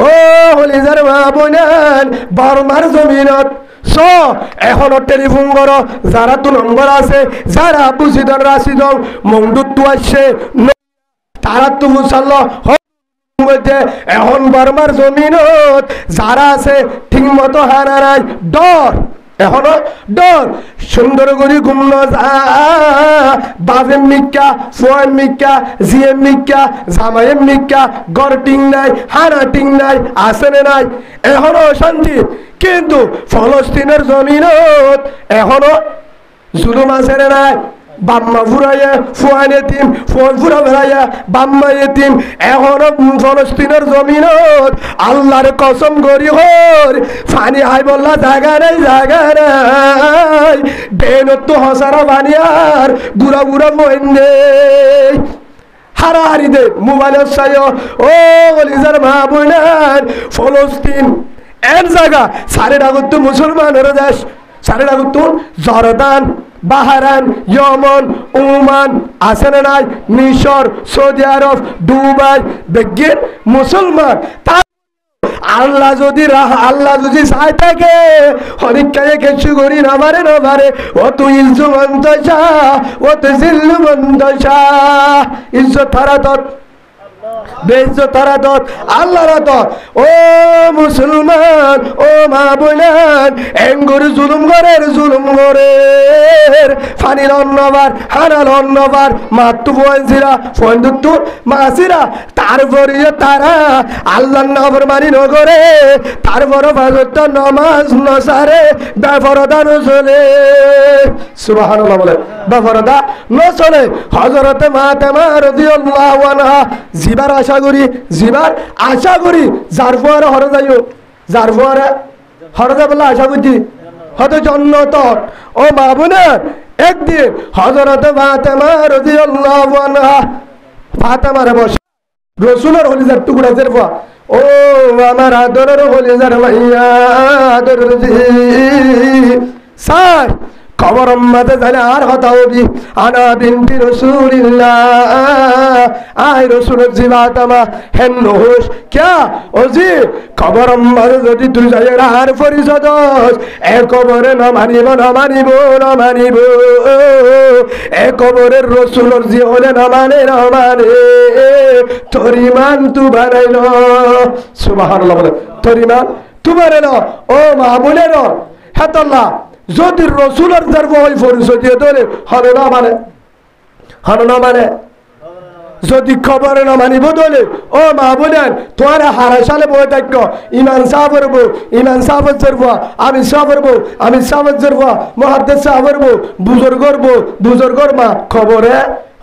ও হলিজার মা বোনান বর্মার জমিনত এখনো টেলিফোন করো যারা তো নম্বর আছে যারা বুঝিদন রাশিদন মংদুত্ব আসছে তারা তো মুসাল্ল এখন বর্মার জমিনত যারা আছে ঠিক মতো হারারাই ডর এখনো ডর সুন্দর করে ঘুমন বাজেম মিক্কা ফুয়ান মিক্কা জিএম মিক্কা জামাইম মিক্কা গড় টিং নাই হানা টিং নাই আসেনে নাই এখনো শান্তি কিন্তু ফলস্তিনের জমিনত এখনো জুলুম আসেনে নাই বাম্মা ফুরাইয়া ফুয়ান এতিম ফুয়ান ফুরা বেড়াইয়া বাম্মা এতিম এখনো ফলস্তিনের জমিনত আল্লাহর কসম করি হর ফানি হাই বললা জায়গা নাই বেনত তো হসারা বানিয়ার গুড়া গুড়া মহিন্দে হারাহারি দে মোবাইলের সায় ও গলিজার মা বোনার ফলস্তিন এর জায়গা সারে ডাগত মুসলমানের দেশ সারে ডাগত জর্দান বাহারান ইয়মন ওমান আছে না নাই মিশর সৌদি আরব দুবাই বেগিন মুসলমান আল্লাহ যদি চাই থাকে হরিকায়ে কিছু করি না পারে ও তুই ইজ্জু মন্তসা ও তুই জিল্লু মন্তসা ইজ্জত তারাতত বেইজ্জত তারাতত আল্লাহর রাতত ও মুসলমান ও মা বোনান এঙ্গুর জুলুম করের ফানিল অন্নবার হানাল অন্নবার মাতু ফয়েনজিরা ফয়েন্দুত্তুর মাসিরা তারপরে তারা আল্লাহর নাফরমানি নগরে তারপর ফাজত নামাজ নসারে বেফরদা নচলে সুবহানাল্লাহ বলে বেফরদা নচলে হযরত ফাতেমা রাদিয়াল্লাহু আনহা জিবার আশা করি যার ফোয়ারে হরে যাইও যার ফোয়ারে হরে যাবলে আশা করছি হয়তো জন্নত ও মা বোনের একদিন হযরত ফাতেমা রাদিয়াল্লাহু আনহা ফাতেমারে বসে রসুলের হলিজার টুকরা জেরফা ও আমার আদরের হলিজার মাইয়া আদরের সাই খবর মাঝে জানে আর কথা হবি আনা বিনতি রসুলিল্লাহ আই রসুলের জিবাতামা হেন হোস ক্যা ওজি খবর মাঝে যদি তুই যাই আর পরিষদ এ কবরে না মানিব এ কবরের রসুলের জি হলে না মানে তরিমান তু বানাইল সুবহানাল্লাহ বলে তরিমান তু বানাইল ও মা বলেন হেতল্লাহ যদি রসুলের জন্ম হয় পরিচয় দিয়ে ধরে হলো না মানে যদি খবর না মানিব ধরে ও মা বোনেন তোমার হারা সালে বয়ে থাক ইমান সাহর জরবা আমি সাহর জরবা মহাদ্দেশ সাহর বুজুর্গর মা খবরে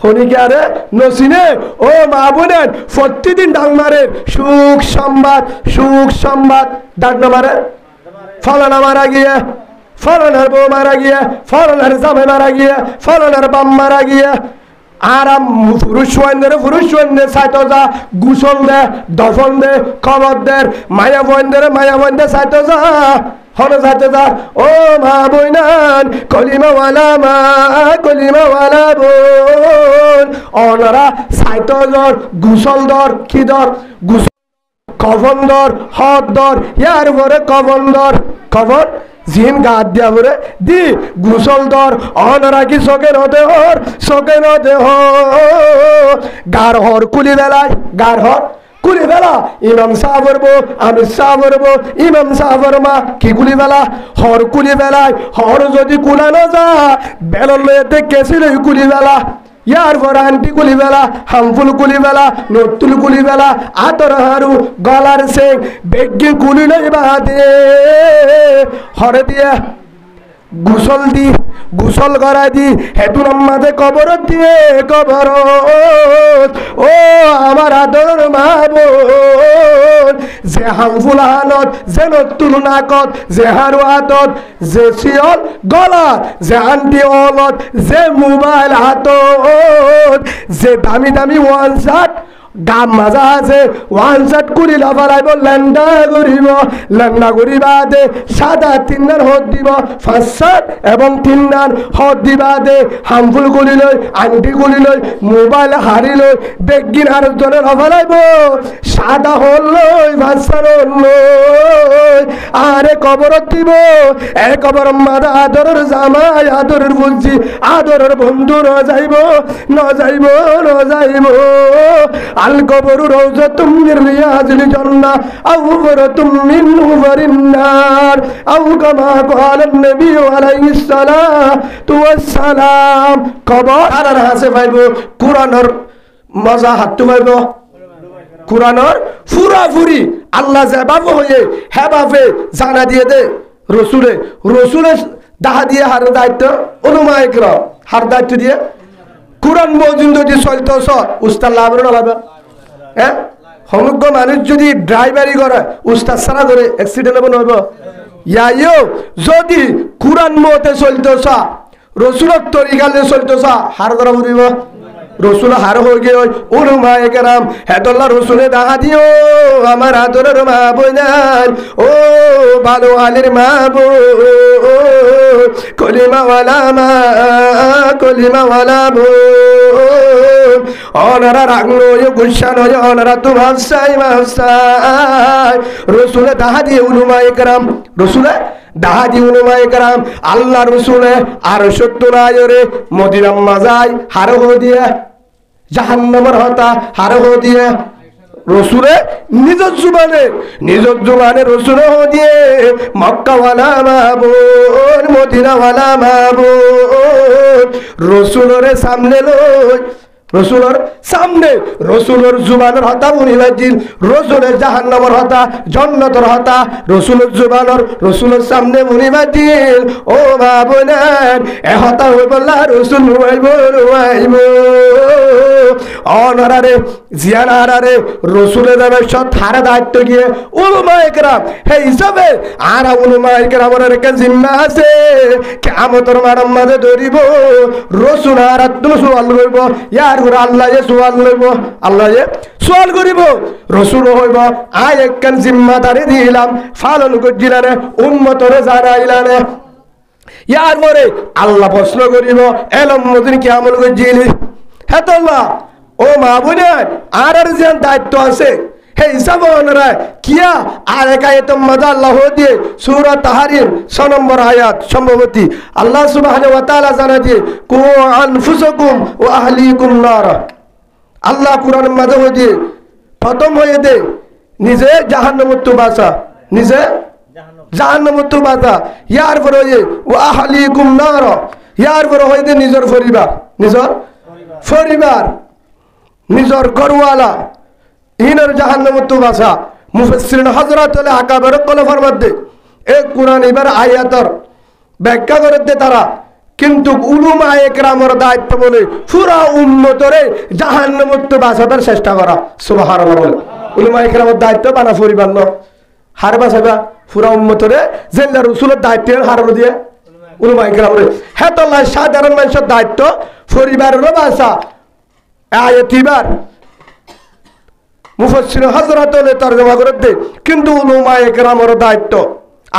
হনিকারে নসিনে ও মা বোনেন প্রতিদিন ডাং মারে সুখ সংবাদ ডাক না মারে ফলানা মারা গিয়ে ফলনের বউ মারা গিয়া ফলনের জামে মারা গিয়া ফলনের বাম মারা গিয়া আরাম পুরুষ ওয়াইন্দের সাইতো যা গুসল দে দফন দে খবর দে মায়া বইন্দের সাইতো যা হলে সাইতো যা ও মা বইনান কলিমাওয়ালা বোন অনারা সাইতো দর গুসল দর কি দর গুসল কফন দর হদ দর ইয়ার পরে কফন জিন গাদ দিয়া বলে দি গুসল দর অনরা কি সকে নদে গার হর কুলি বেলা ইমাম সাহর বো আমি সাহর বো ইমাম সাহর মা কি কুলি বেলা হর কুলি বেলায় হর যদি কুলানো যা বেলর লয়েতে কেছিল কুলি বেলা ইয়ার পর আন্টি কুলি বেলা হামফুল কুলি বেলা নতুল কুলি বেলা আতর হারু গলার সেং বেগ্গে কুলি লই বাদে হরে দিয়ে গুসল করা দি হেতুর মাঝে কবর দিয়ে কবর ও আমার আদর মা বোন যে হামফুল হানত যে নতুল নাকত যে হারু হাতত যে শিয়ল গলাত যে আন্টি অলত যে মোবাইল হাতত যে দামি ওয়ান শার্ট গাম মাজা আছে ওয়ান সাইড করি লাফালাইব ল্যান্ডা করিবা দে সাদা তিননার হদ দিব ফার্স্ট সাইড এবং তিননার হদ দিবা দে হামফুল গুলি লই আংটি গুলি লই মোবাইল হারি লই বেগিন আর জনে লাফালাইব সাদা হল লই ফার্স্ট সাইড হল লই আরে কবরত দিব এ কবর মাদা আদরের জামাই আদরের বুঝি আদরের বন্ধু ন যাইব আল কবরু রাউযাতুম মির রিয়াজিল জান্নাহ আও হুফরাতুম মিন হুফারিন নার আও কামা ক্বালা নবী আলাইহিস সালাতু ওয়াস সালাম কবর আর হাসে পাইব কুরআনের মজা হাতু পাইব কুরআনের ফুরাফুরি আল্লাহ যেভাবে হয়ে হেভাবে জানা দিয়ে দে রসুলে দাহা দিয়ে হার দায়িত্ব উলামায়ে কেরাম হার দায়িত্ব দিয়ে কুরআন মজুদ যদি চলতেছ উস্তাদ লাভ না হ্যাঁ সমগ্র মানুষ যদি ড্রাইভারি করে উস্তাদ সারা করে অ্যাক্সিডেন্ট হবে নহব ইয়াইও যদি কুরআন মতে চলতেছ রসুলের তরিকালে চলতেছ হার ধরা বুঝিব রসুল হার হয়ে গিয়ে উলামায়ে কেরাম হেতল্লা রসুলে দাহা দিও আমার আদরের মা বোনার ও ভালো আলীর মা বো কলিমাওয়ালা বো অনারা রাগলো গুলশান হয়ে অনারা তো ভাবসাই রসুলে দাহা দিয়ে উলামায়ে কেরাম রসুলে দাহা দিয়ে উলামায়ে কেরাম আল্লাহ রসুলে আর সত্য রায়রে মদিনার মাজায় হার হয়ে দিয়ে জাহান্নামের হতা হার হয়ে দিয়ে রসুলে নিজের জুবানে রসুলে হয়ে দিয়ে মক্কাওয়ালা মাবুন মদিনাওয়ালা মাবুন রসুলরে সামনে লই রসুলের সামনে রসুলের জুবানের হতা বুনিবাজিল রসুলের জাহান্নামের হতা জান্নাতের হতা রসুলের জুবানের রসুলের সামনে বুনিবাজিল ও মা বোনার এ হতা হই বললা রসুল রুয়াইব অনারারে জিয়ানারারে রসুলের সব থারে দায়িত্ব গিয়ে উলামায়ে কেরাম হে হিসাবে আর উলামায়ে কেরামের একটা জিম্মা আছে কিয়ামতের মাঠের মাঝে ধরিব রসুল আর আব্দুল সুবহান করিব ইয়ার আল্লাহ সোয়াল লইব আল্লাহ সোয়াল করিব রসুল হইব আয় একখান জিম্মাদারি দিলাম পালন করছিলানে উম্মতরে জানাইলানে ইয়ার পরে আল্লাহ প্রশ্ন করিব এলম মদিন কি আমল করছিলি হেতল্লাহ ও মা বোনের আর যে দায়িত্ব আছে হে হিসাবে ওনারা কিয়া আর এক আয়াতের মধ্যে আল্লাহ দিয়ে সূরা তাহরিম 6 নম্বর আয়াত সম্ভবতী আল্লাহ সুবহানাহু ওয়া তাআলা জানা দিয়ে কু আনফুসাকুম ওয়া আহলিকুম নার আল্লাহ কুরআনের মধ্যে দিয়ে প্রথম হয়ে দে নিজে জাহান্নামত বাঁচা নিজে জাহান্নামত বাঁচা ইয়ার পরে ওয়া আহলিকুম নার ইয়ার পরে হয়ে দে নিজের পরিবার নিজের ঘরওয়ালা ইনার জাহান্নামত বাসা মুফাসসিরিন হযরত আল আকাবের কলফার মধ্যে এই কুরআন এবার আয়াতের ব্যাখ্যা করতে তারা কিন্তু উলামায়ে কেরামের দায়িত্ব বলে পুরা উম্মতরে জাহান্নামত বাঁচাবার চেষ্টা করা সুবহানাল্লাহ বলে উলামায়ে কেরামের দায়িত্ব বানা পরিবার ন হার বাঁচাবা পুরা উম্মতরে যেটা রাসূলের দায়িত্ব হার দিয়ে উলামায়ে কেরামের হেতল্লাহ সাধারণ মানুষের দায়িত্ব পরিবারের বাঁচা আয়াতিবার মুফাসসির হযরত তরজমা করতে কিন্তু উলামায়ে কেরামের দায়িত্ব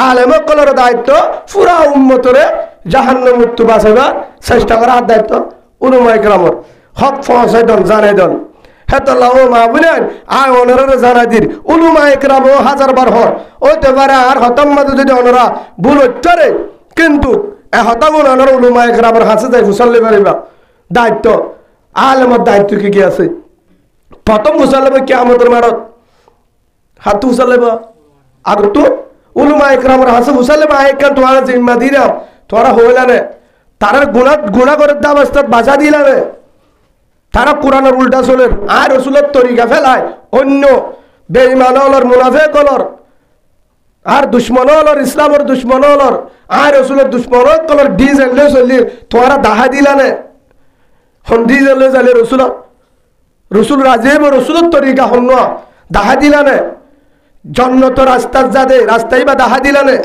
আলেম কলর দায়িত্ব পুরা উম্মতরে জাহান্নাম মুক্ত বাঁচাবার চেষ্টা করার দায়িত্ব উলামায়ে কেরামের হক পৌঁছাই দন জানাই দন হেতল্লাহ ও মা বুনেন আয় ওনারা জানাই দির উলামায়ে কেরাম হাজারবার হর ওইতে পারে আর হতম মাঝে যদি ওনারা ভুল হচ্ছে কিন্তু এ হতাগুন ওনারা উলামায়ে কেরামের হাতে যাই ফুসাল্লি পারিবা দায়িত্ব আলেমের দায়িত্ব কি আছে প্রথম ফুসাল্লাবে কিয়ামতের মাঠত হাত ফুসাল্লাব আর তো উলামায়ে কেরামের হাতে ফুসাল্লাব আয়কান তোমার জিম্মা দিলাম তোরা হইলানে তারা গুণা করে দাবস্তাত বাঁচা দিলানে তারা কোরআনের উল্টা চলের আর রসুলের তরিকা ফেলায় অন্য বেঈমান হলর মুনাফিক হলর আর দুশ্মন হলর ইসলামের দুশ্মন হলর আর রসুলের দুশ্মন হলর ডিজেল চলি তোরা দাহা দিলানে হন ডিজেল চালে রসুল রাজীব রসুলের তরিকা হন দাহা দিলানে জন্নত রাস্তার যাদে রাস্তাই বা দাহা দিলানে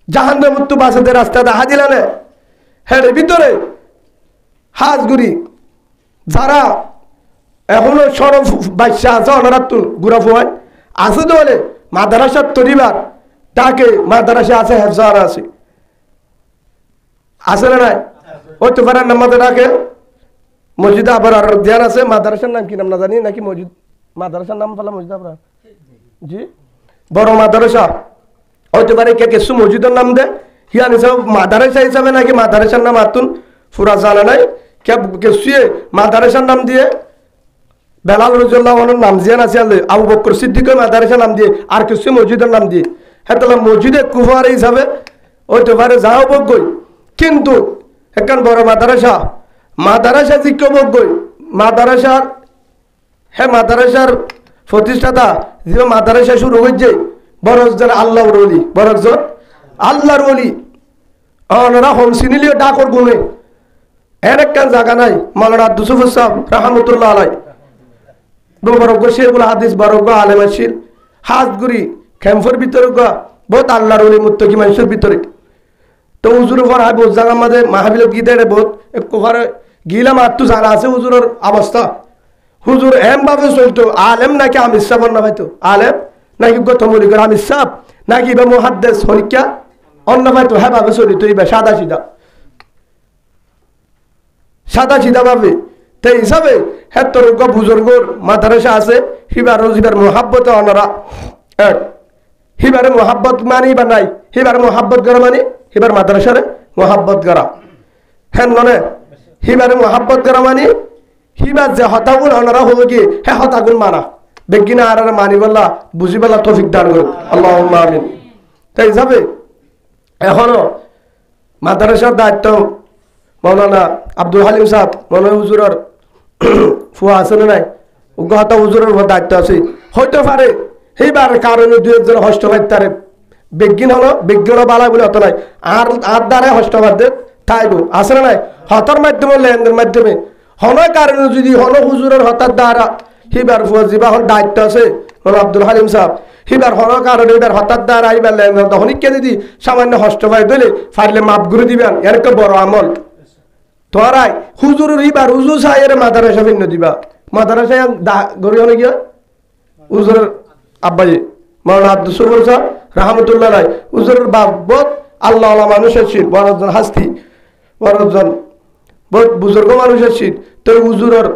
জাহান্নাম মুক্ত বাঁচাতে রাস্তা দাহা দিলানে হের ভিতরে হাজগুড়ি যারা এখনো সরব বাচ্চা আছে অনারাতুন গুড়া ফুয়ান আছে তো বলে মাদ্রাসার তরিবার তাকে মাদ্রাসা আছে হেফজার আছে না নাই ওই তো পারেন নামাজে ডাকে মসজিদে আবার আর ধ্যান আছে মাদ্রাসার নাম কি নাম না জানি নাকি মসজিদ মাদ্রাসার নাম ফেলা মসজিদ আবার জি বড় মাদ্রাসা হইতে পারে কে কিছু মসজিদের নাম দে হিয়ান হিসাব মাদ্রাসা হিসাবে নাকি মাদ্রাসার নাম আতুন ফুরা জানা নাই কে কিছু মাদ্রাসার নাম দিয়ে বেলাল রাদিয়াল্লাহু আনহুর নাম জিয়ান আছে আবু বকর সিদ্দিকের মাদ্রাসার নাম দিয়ে আর কিছু মসজিদের নাম দিয়ে হ্যাঁ তাহলে মসজিদে কুফার হিসাবে হইতে পারে যাও বকই কিন্তু একখান বড় মাদ্রাসা শিক্ষা বকই মাদ্রাসার হ্যাঁ মাদ্রাসার প্রতিষ্ঠাতা যে মাদ্রাসা শুরু হয়েছে বরকজন আল্লাহর ওলি বরকজন আল্লাহর ওলি ওনারা হোমসিনিলিও ডাকর গুনে এর একখান জায়গা নাই মাওলানা আব্দুল সুফর সাহেব রহমতুল্লাহ আলাই বরক শেখুল হাদিস বরক আলেম আসিল হাজগুড়ি খেমফর ভিতরে বহুত আল্লাহর ওলি মুত্তকি মানুষের ভিতরে তো হুজুর উপর হয় বহুত জায়গা আমাদের মাহাবিল গীতে বহুত একবারে গিলাম আর তো জানা আছে হুজুরের অবস্থা হুজুর এম ভাবে চলতো আলেম নাকি আমির সাহেব না ভাইতো আলেম নাকি গতমলিকর আমির সাহেব নাকি বা মুহাদ্দিস হরিকা অন্য ভাইতো হ্যাঁ ভাবে চলিত এইবার সাদা সিধা ভাবে তাই হিসাবে হ্যাঁ তোর বুজুর্গর মাদ্রাসা আছে হিবার মোহাব্বত অনরা হিবারে মোহাব্বত মানি বা নাই হিবার মোহাব্বত করা মানে হিবার মাদ্রাসারে মোহাব্বত করা হ্যাঁ ননে হিবারে মোহাব্বত করা মানে হিবার যে হতাগুন অনরা হলো কি হ্যাঁ হতাগুন মানা বেগিনা আর মানি বললা বুঝি বললা তৌফিক দান করুন আল্লাহুম্মা আমিন তাই হিসাবে এখনো মাদ্রাসার দায়িত্ব মাওলানা আব্দুল হালিম সাহেব মনে হুজুরের ফুয়া আছে না নাই উগ্রহতা হুজুরের দায়িত্ব আছে হইতে পারে সেইবার কারণে দুই একজন হস্তবাদ বিজ্ঞান হলো বিজ্ঞান বালা বলে হতো নাই আর দ্বারা হস্তবাদ তাইব আছে না নাই হতার মাধ্যমে লেনদেনের মাধ্যমে হনয় কারণে যদি হন হুজুরের হতার দ্বারা হিবার ফুয়া যিবা হল দায়িত্ব আছে হল আব্দুল হালিম সাহেব হিবার হন কারণে এবার হতার দ্বারা হিবার লেনদেন তখন কে যদি সামান্য হস্তবাদ দিলে ফাইলে মাপ করে দিবেন এর একটা বড় আমল তোরাই হুজুরের হিবার হুজুর সাহের মাদ্রাসা ভিন্ন দিবা মাদ্রাসা গড়ি হলে গিয়া হুজুরের আব্বাজি মাওলানা আব্দুল সুবর সাহেব রহমতুল্লাহ আলাই হুজুরের বাপ আল্লাহ মানুষ আছেন বড়জন হাস্তি বড়জন বহুত বুজুর্গ মানুষ আছেন তো হুজুরের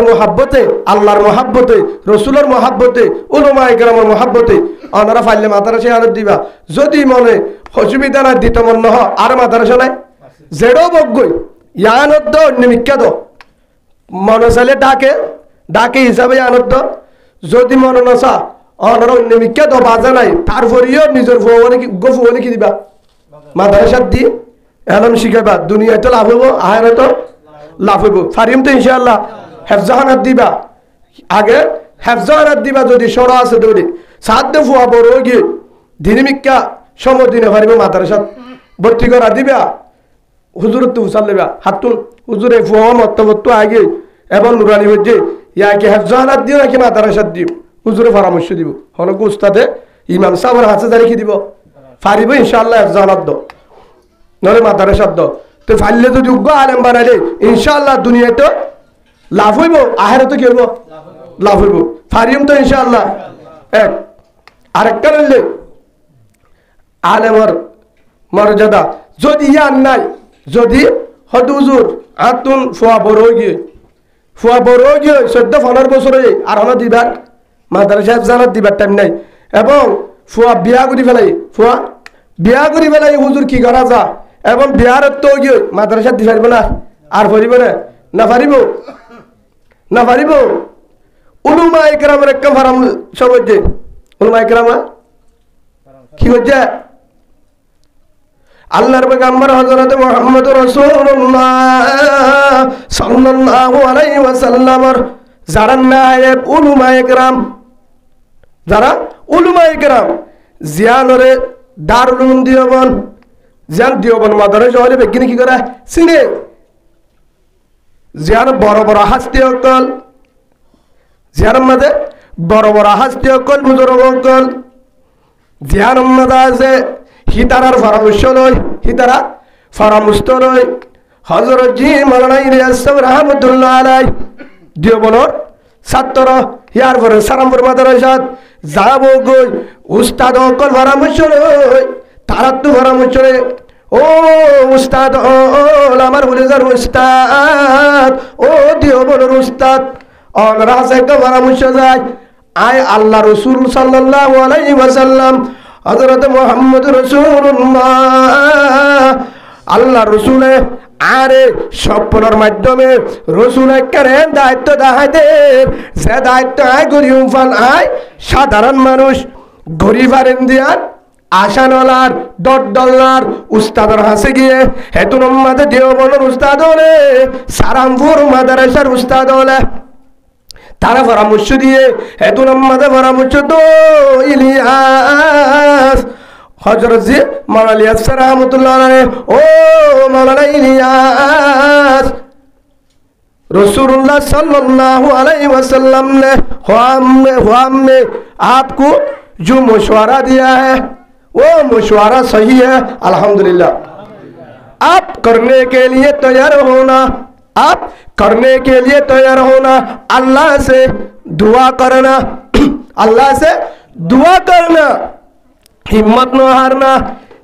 মহাব্বতে আল্লাহর মহাব্বতে রসুলের মহাব্বতে উলামায়ে কেরামের মহাব্বতে ওনারা ফাইলে মাদ্রাসা আনত দিবা যদি মনে অসুবিধা না দিত মন নহ আর মাদ্রাসা নাই জেডো বগই ইয়ানত অন্য বিখ্যাত মনে চাইলে ডাকে হিসাবে আনত যদি মনে নচা অনার অন্য বিখ্যাত বাজা নাই তারপরেও নিজের ফুয়ানে কি দিবা মাদ্রাসাত দি এলম শিখাইবা দুনিয়ায় তো লাভ হইব আহেরা তো লাভ হইব ফারিম তো ইনশাআল্লাহ হেফজাহানাত দিবা আগে হেফজাহানাত দিবা যদি সর আছে দৌড়ি সাধ্য ফুয়া বড় গিয়ে দিনমিকা সময় দিনে পারিব মাদ্রাসাত ভর্তি করা দিবা হুজুর তো উসাল লেবা হাতুন হুজুরে ফুয়া মত্তবত্ত আগে এবং নুরানি হচ্ছে ইয়াকে হেফজাহানাত দিও নাকি মাদ্রাসাত দিও হুজুরে পরামর্শ দিব হনক উস্তাদে ইমাম সাহেবের হাতে জারি কি দিব ফারিব ইনশাআল্লাহ হেফজাহানাত দ নলে মাদ্রাসাত দ তো ফাইলে যদি উগ্র আলেম বানাইলে ইনশাআল্লাহ দুনিয়ায় তো লাভ হইব আখেরাতে কি হইব লাভ হইব ফারিম তো ইনশাআল্লাহ এক আরেকটা রইলে আলেমর মর্যাদা যদি ইয়ান নাই যদি হদ হুজুর আতুন ফুয়া বড় গিয়ে 14-15 বছরে আর হলো দিবার মাদ্রাসা জানাত দিবার টাইম নাই এবং ফুয়া বিয়া করি ফেলাই হুজুর কি করা যা এবং বিয়ার তো গিয়ে মাদ্রাসা দি পারবে না আর পারিব না পারিব উলুমা ইকরামের একটা ফারাম সব হচ্ছে উলুমা ইকরামা কি হচ্ছে আল্লাহর পয়গম্বর হযরত মুহাম্মদ রাসূলুল্লাহ সাল্লাল্লাহু আলাইহি ওয়াসাল্লামের যারা নায়েব উলুমা ইকরাম জিয়ানরে দারুল উলুম দিওবন মাদ্রাসা হলে বেগিনি কি করে চিনে জিয়ান বড় বড় হাস্তি অকল জিয়ান মাঝে বড় বড় হাস্তি অকল বুজুর্গ অকল জিয়ান মাঝে আছে হিতারার পরামর্শ লয় হযরত জি মাওলানা ইলিয়াস সাহেব রাহমাতুল্লাহ আলাইহি দিও বলর ছাত্র ইয়ার পরে সারামপুর মাদ্রাসাত যাব গই উস্তাদ অকল পরামর্শ লই তারা তো পরামর্শ লই ও উস্তাদ আমার হুজুর উস্তাদ ও দিও বলর উস্তাদ অনরাসে পরামর্শ যায় আয় আল্লাহ রাসূল সাল্লাল্লাহু আলাইহি ওয়াসাল্লাম হযরত মুহাম্মদ রাসূলুল্লাহ আল্লাহ রাসূলে আরে স্বপ্নের মাধ্যমে রসুল একেবারে দায়িত্ব দেখাইতে যে দায়িত্ব আয় গরিব ফান আয় সাধারণ মানুষ গরিব আরেন দিয়ার আশানলার ডলার উস্তাদের হাসে গিয়ে হেতুন মাদে দেওবনের উস্তাদ হলে সারামপুর মাদ্রাসার উস্তাদ হলে তারা পরামর্শ দিয়ে হেতুন মাদে পরামর্শ তো ইলিয়াস হযরত জি মাওলানা ইলিয়াস রাহমাতুল্লাহ আলাইহি ও মাওলানা ইলিয়াস रसूलुल्लाह सल्लल्लाहु अलैहि वसल्लम ने हमने आपको जो मशवरा दिया है वो मशवरा सही है अल्हम्दुलिल्लाह आप करने के लिए तैयार होना आप करने के लिए तैयार होना अल्लाह से दुआ करना अल्लाह से दुआ करना हिम्मत न हारना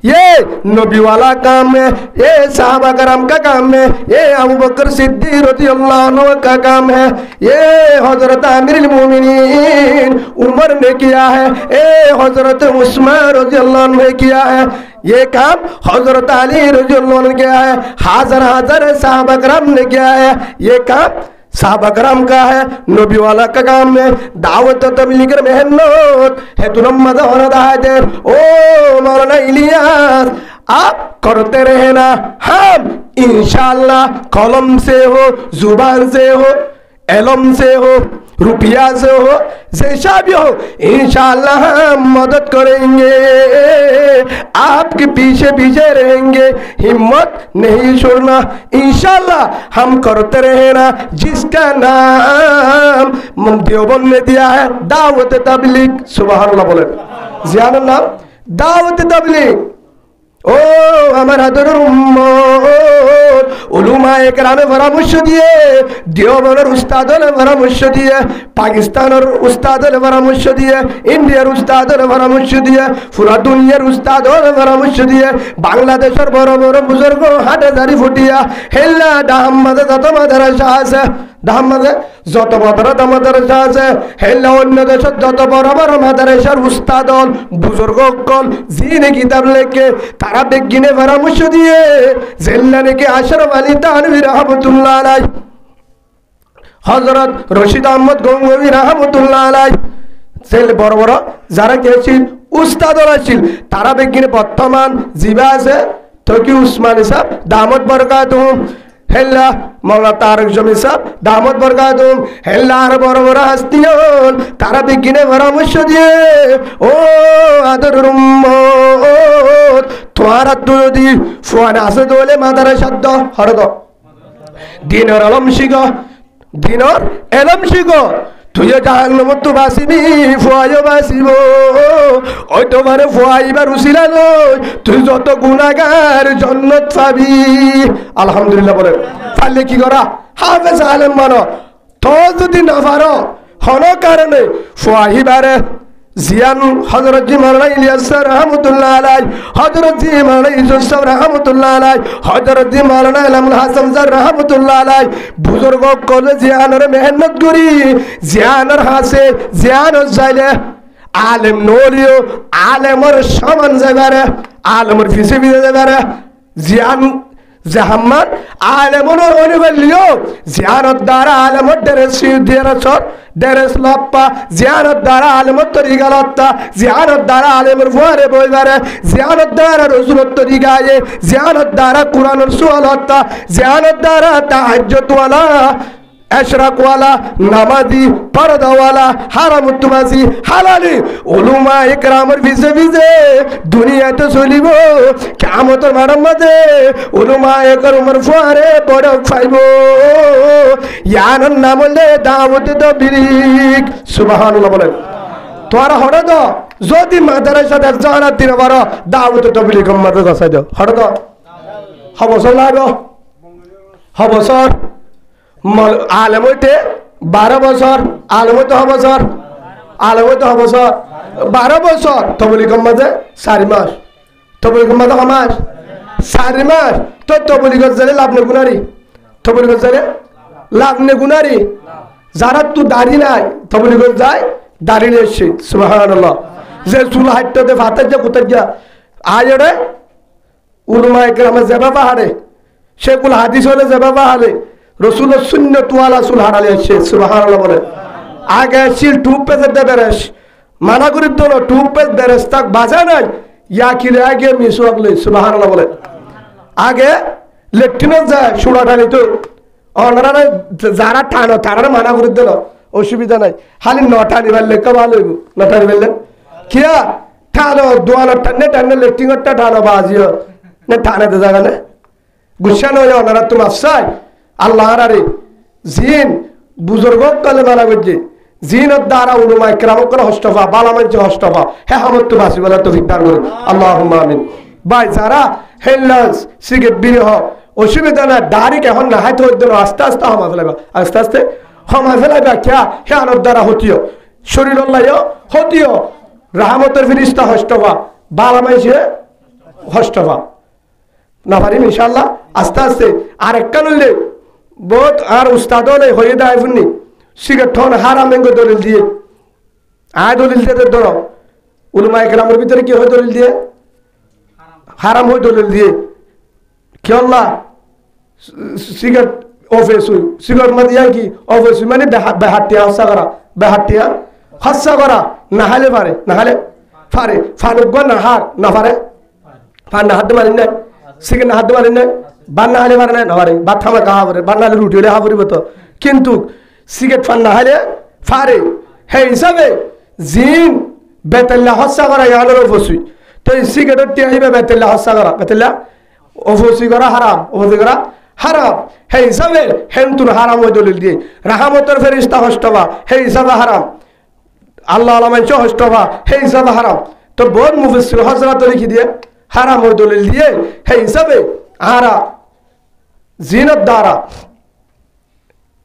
ये नबी वाला काम है ये साहबा करम का काम है ये अबू बकर सिद्दीक रज़ियल्लाहु अन्हु का काम है ये हजरत अमीरुल मोमिनीन उमर ने किया है ये हजरत उस्मान रज़ियल्लाहु अन्हु ने किया है ये काम हजरत अली रज़ियल्लाहु अन्हु ने किया है हजार साहबा करम ने किया है ये काम साहबा करम का है नबी वाला का काम है दावत तबलीग मेहनत है तुनम्मद होना दादे ओ मौलाना इलियास आप करते रहना हम इंशाअल्लाह कलम से हो जुबान से हो इल्म से हो रुपया से हो जैसा भी हो इंशाअल्लाह हम मदद करेंगे आपके पीछे पीछे रहेंगे हिम्मत नहीं छोड़ना इंशाअल्लाह हम करते रहना जिसका नाम देवबंद ने दिया है दावत तबलीग सुभान अल्लाह बोले जियान नाम दावत तबलीग ओ हमारा उलुमाए करामे परामर्श दिए देवबंदर उस्तादों परामर्श दिए पाकिस्तान उस्तादों परामर्श दिए इंडियार उस्तादों परामर्श दिए पूरा दुनियार उस्तादों परामर्श दिए बांग्लादेश बड़ बड़ बुजुर्ग हाटे दाड़ी फुटिया हेल्ला डाहम्मादे যত মাদ্রাসা আছে ডাহম্মাদে যত মাদ্রাসা আছে হেল্লা অন্য দেশের যত বড় বড় মাদ্রাসার উস্তাদন বুজুর্গকল জিনে কিতাব লেখে তারা বিজ্ঞানে পরামর্শ দিয়ে জেল্লা নাকি আশরাফ আলী তানভী রাহমাতুল্লাহ আলাইহি হযরত রশিদ আহমদ গঙ্গোহী রাহমাতুল্লাহ আলাইহি সেল বড় বড় যারা গেছিল উস্তাদরা ছিল তারা বিজ্ঞানে বর্তমান জিবা আছে তকি উসমানী সাহেব দামত বরকাতুহুম হেল্লা মৌলা তারক জমি সাহেব দামত বরকাতুহুম হেল্লা আর বড় বড় হাস্তিয়ন তারা বিজ্ঞানে পরামর্শ দিয়ে ও আদর উম্মত তোরা তো যদি ফুয়ান আছে দলে মাদ্রাসা দ হরদ দিনের আলম শিখো দিনের এলম শিখো তুই জাহান্নামত তো বাসিবি ফুয়ায়ও বাসিব ওই তোমারে ফুয়াইবার উসিলা লই তুই যত গুনাহগার জান্নাত পাবি আলহামদুলিল্লাহ বলে পারলে কি করা হাফেজ আলেম মানো তো যদি না পারো হন কারণে ফুয়াইবারে জিয়ান হযরত জি মাওলানা ইলিয়াস রাহমাতুল্লাহ আলাইহি হযরত জি মাওলানা ইউসুফ সাহেব রাহমাতুল্লাহ আলাইহি হযরত জি মাওলানা ইলমুল হাসান স্যার রাহমাতুল্লাহ আলাইহি বুজুর্গ কলে জিয়ানের মেহনত করি জিয়ানের হাসে জিয়ানের চাইলে আলেম নলিও আলেমর সমান যাবারে আলেমর ফিসে বিদে যাবারে জিয়ান জাহাম্মান আলেমর অনিবাল্য জিয়ানত দ্বারা আলেমর ডেরেস লপ্পা জিয়ানত দ্বারা আলেমর তরিকা লত্তা জিয়ানত দ্বারা আলেমর ফুয়ারে বইবারে জিয়ানত দ্বারা রসুলত তরিকায়ে জিয়ানত দ্বারা কুরআনের সুয়াল হত্তা জিয়ানত দ্বারা তাহাজ্জুদ ওয়ালা अशरक वाला नमाजी पर्दा वाला हराम तुमाजी हालाली उलुमा इकरामर विजे विजे दुनिया तो चलिबो कियामतर माडम मजे उलुमा एकर उमर फुआरे बड़ फाइबो यानन नामले दावत तबलीग सुबहानाल्लाह बोलेन তোরা হড় দ যদি মাদ্রাসাতে জানা দিন বড় দাওয়াত তবলীগ মাদ্রাসা দাও হড় দ হবসর লাগো হবসর আলেম হইতে 12 বছর আলমত বছর আলমত বছর 12 বছর তবলিগের মাঝে 4 মাস তবলিগের মাঝে মাস 4 মাস তো তবলিগের জালে লাভ নে গুনারি তবলিগের জালে লাভ নে গুনারি যারা তো দাড়ি নাই তবলিগের যায় দাড়ি এসে সুবহানাল্লাহ যে চুল হাইটতে ভাতের যে কোথায় যা আয়রে উলমা একরামে যেভাবে হারে সেগুলো হাদিস হলে যেভাবে হারে রসুলের সুন্নত ওয়ালা চুল হারালে এসে সুবহানাল্লাহ বলে আগে শিল টুপ পেজে দেবেরেস মানা করি তো টুপ পেজ দেরেস তাক বাজা নাই ইয়া কিলে আগে মিসওয়াকলে সুবহানাল্লাহ বলে আগে লেট্রিনে যায় সুড়া টানি তো ওনারা যারা টানো তারা মানা করে দিল অসুবিধা নাই খালি নটা নিবার লেখা ভালো হইব নটা নিবার কিয়া টানো দোয়ানোর টানে টানে লেট্রিনটা টানো বাজিও না টানাতে জায়গা না গুসা নয় ওনারা তো মাফসাই আল্লাহ আরে জিন বুজুর্গ কালে মানা করছে জিনের দ্বারা উলমা ইকরাম করে হস্তফা বালামাঞ্চ হস্তফা হে হামত তো বাসি বলা তৌফিক দান করুন আল্লাহুম্মা আমিন ভাই যারা হেল্লাস সিগারেট বিরহ অসুবিধা না দাড়িকে এখন না হাইতে হইতে না আস্তে আস্তে হমা ফেলাইবা আস্তে আস্তে হমা ফেলাইবা কিয়া হে আনোর দ্বারা হতিও শরীর আল্লাহ হতিও রাহমতের ফিরিস্তা হস্তফা বালামাঞ্চে হস্তফা না পারিম ইনশাআল্লাহ আস্তে আস্তে আর একটা নইলে বহুত আর উস্তাদ হলে হয়ে দেয় ফুননি সিগারেট ঠন হারাম এঙ্গ দলিল দিয়ে আয় দলিল দিয়ে ধরো উলমা একরামের ভিতরে কি হয় দলিল দিয়ে হারাম হয় দলিল দিয়ে কি আল্লাহ সিগারেট অফেস হই সিগারেট মাদিয়া কি অফেস হই মানে বেহাটিয়া হসা করা বেহাটিয়া হসা করা না হালে পারে না হালে পারে ফানুক না হার না পারে ফান না হাত মারি না সিগারেট না হাত মারি না বান্না হালে পারে না পারে ভাত খামা খাওয়া পারে বান্না হালে রুটি হলে হা পড়িব তো কিন্তু সিগারেট ফান না হালে পারে হে হিসাবে জিন বেতেল্লা হসা করা ইয়ানোর অফসুই তো এই সিগারেট টি আইবে বেতেল্লা হসা করা বেতেল্লা অফসি করা হারাম অফসি করা হারাম হে হিসাবে হেন্তুন হারাম ওই দলিল দিয়ে রাহমতের ফেরেশতা হস্তবা হে হিসাবে হারাম আল্লাহ আলামাইন হস্তবা হে হিসাবে হারাম তো বহুত মুফাসসির হযরত লিখি দিয়ে হারাম ওই দলিল দিয়ে হে হিসাবে আরা জিনত দ্বারা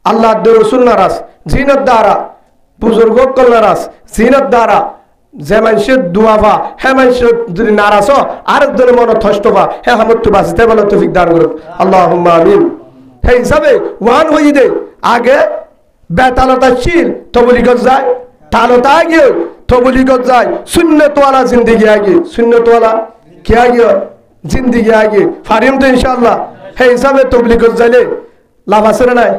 আল্লাহ রাসূল নারাজ জিনত দ্বারা বুজুর্গ কল নারাজ জিনত দ্বারা যে মানুষের দুয়াবা হে মানুষের যদি নারাজ আর একজনের মনে থষ্টবা হে হামত তো বাঁচতে বলে তৌফিক দান করুন আল্লাহুম্মা আমিন হে হিসাবে ওয়ান হয়ে দে আগে বেতালতা ছিল তবলিগত যায় তালতা আগে তবলিগত যায় সুন্নতওয়ালা জিন্দেগি আগে সুন্নতওয়ালা কি আগে জিন্দেগি আগে ফারিম তো ইনশাআল্লাহ হে হিসাবে তবলিগত যাইলে লাভ আছে না নাই